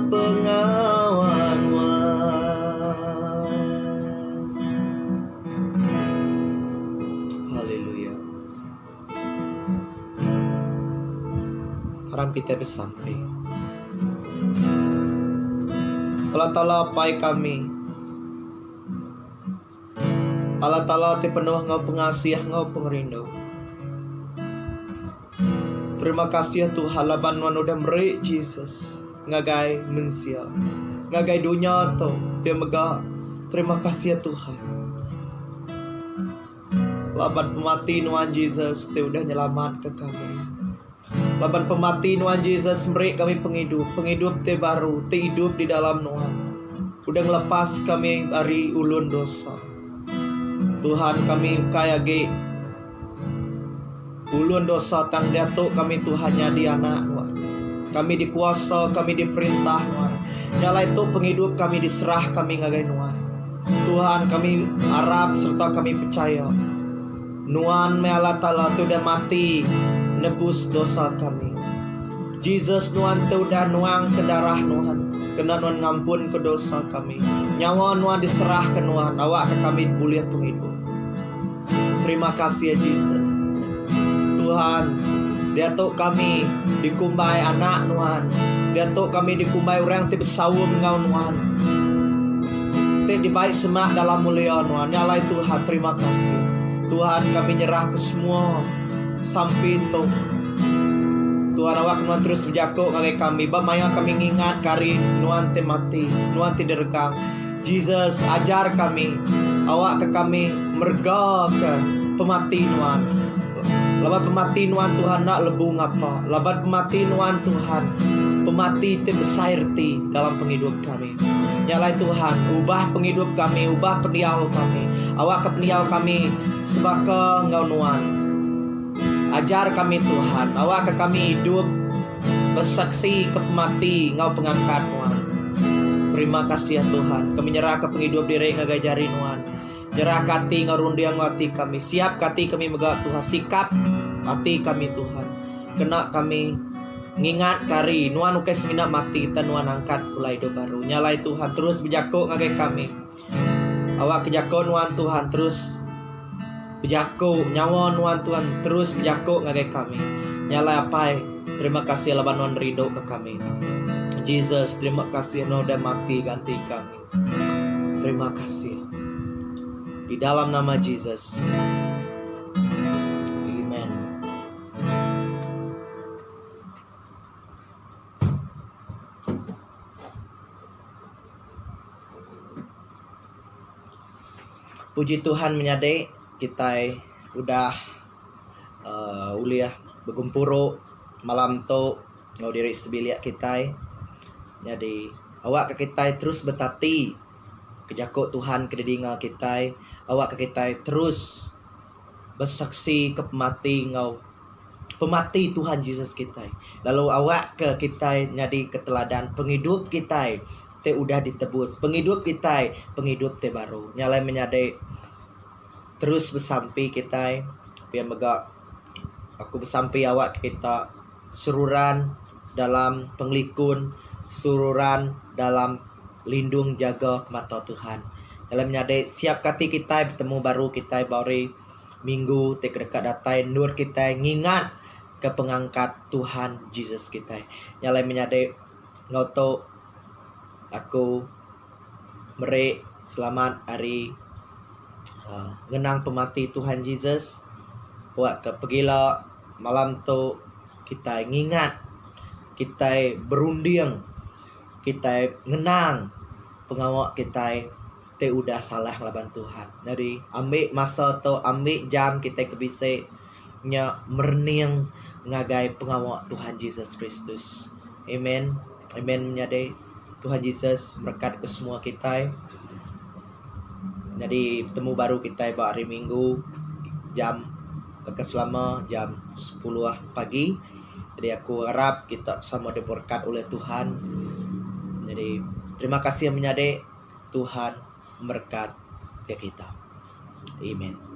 pengawan wan. Haleluya. Haram kita bersampai. Allah Ta'ala pai kami, Allah Ta'ala ti penuh ngau pengasih ngau pengerindu. Terima kasih ya Tuhan laban wan udah meri Jesus ngagai mensia ngagai dunia to dia megah. Terima kasih ya Tuhan laban pemati nuan Jesus dia udah nyelamat ke kami. Laban pemati nuan Jesus meri kami penghidup te baru te hidup di dalam nuan. Udah ngelepas kami dari ulun dosa. Tuhan kami kaya ge ulun dosa tang datuk kami Tuhannya di anak nuan. Kami dikuasa, kami diperintah nuan. Nyala itu penghidup kami diserah kami ngagai nuan. Tuhan kami harap serta kami percaya nuan me Allah Ta'ala tu dah mati nebus dosa kami. Jesus nuan tu dah nuang ke darah nuan, kena nuan ngampun ke dosa kami. Nyawa nuan diserah ke nuan, awak ke kami boleh penghidup. Terima kasih ya Jesus. Tuhan, dia tu kami dikumbai anak nuan, dia tu kami dikumbai orang ti besawum ngau nuan, ti dibaik semak dalam mulia nuan. Nyalai Tuhan, terima kasih Tuhan. Kami nyerah ke semua sampai itu Tuhan awak nuan terus berjago ngagai kami. Bamaya kami ngingat kari nuan te mati, nuan te direkang. Jesus ajar kami, awak ke kami merga ke pemati nuan. Laban pemati nuan Tuhan nak lebu ngapa. Laban pemati nuan Tuhan, pemati te besairti dalam penghidup kami. Nyalai Tuhan, ubah penghidup kami, ubah peniau kami. Awak ke peniau kami sebaka ngau nuan. Ajar kami Tuhan, awak ke kami hidup bersaksi ke pemati ngau pengangkat nuan. Terima kasih ya Tuhan. Kami nyerah ke penghidup diri ngagai jari nuan. Nyerah kati ngarundiang hati kami. Siap kati kami megak Tuhan. Sikap hati kami Tuhan. Kena kami ngingat kari nuan ukai semina mati kita nuan angkat pula hidup baru. Nyalai Tuhan terus berjago ngagai kami. Awak kejago nuan Tuhan terus berjago nyawa nuan Tuhan terus berjago ngagai kami. Nyalai apai. Terima kasih laban nuan ridho ke kami. Jesus, terima kasih no udah mati ganti kami. Terima kasih. Di dalam nama Jesus. Amen. Puji Tuhan menyadai kita udah uliah begumpuro malam to ngau diri sebiliak kita. Jadi awak ke kita terus betati kejago Tuhan kedidinga kita. Awak ke kita terus bersaksi ke pemati ngau pemati Tuhan Yesus kita. Lalu awak ke kita jadi keteladan penghidup kita te udah ditebus. Penghidup kita penghidup te baru. Nyalai menyadai terus bersampai kita biar megak aku bersampai awak ke kita sururan dalam penglikun, sururan dalam lindung jaga ke mata Tuhan. Dalam menyadai siap kati kita bertemu baru kita baru minggu te dekat datai nur kita ngingat ke pengangkat Tuhan Jesus kita. Nyalai menyadai ngoto aku meri selamat hari ngenang pemati Tuhan Jesus. Buat ke pergilah malam tu kita ngingat, kita berunding, kita ngenang pengawak kita te udah salah laban Tuhan. Jadi ambil masa tu ambil jam kita kebise nya merniang ngagai pengawak Tuhan Yesus Kristus. Amen. Amen menyadai Tuhan Yesus berkat ke semua kita. Jadi bertemu baru kita hari Minggu jam selama jam 10 pagi. Jadi aku harap kita sama diberkat oleh Tuhan. Jadi terima kasih yang menyadai Tuhan berkat ke kita. Amen.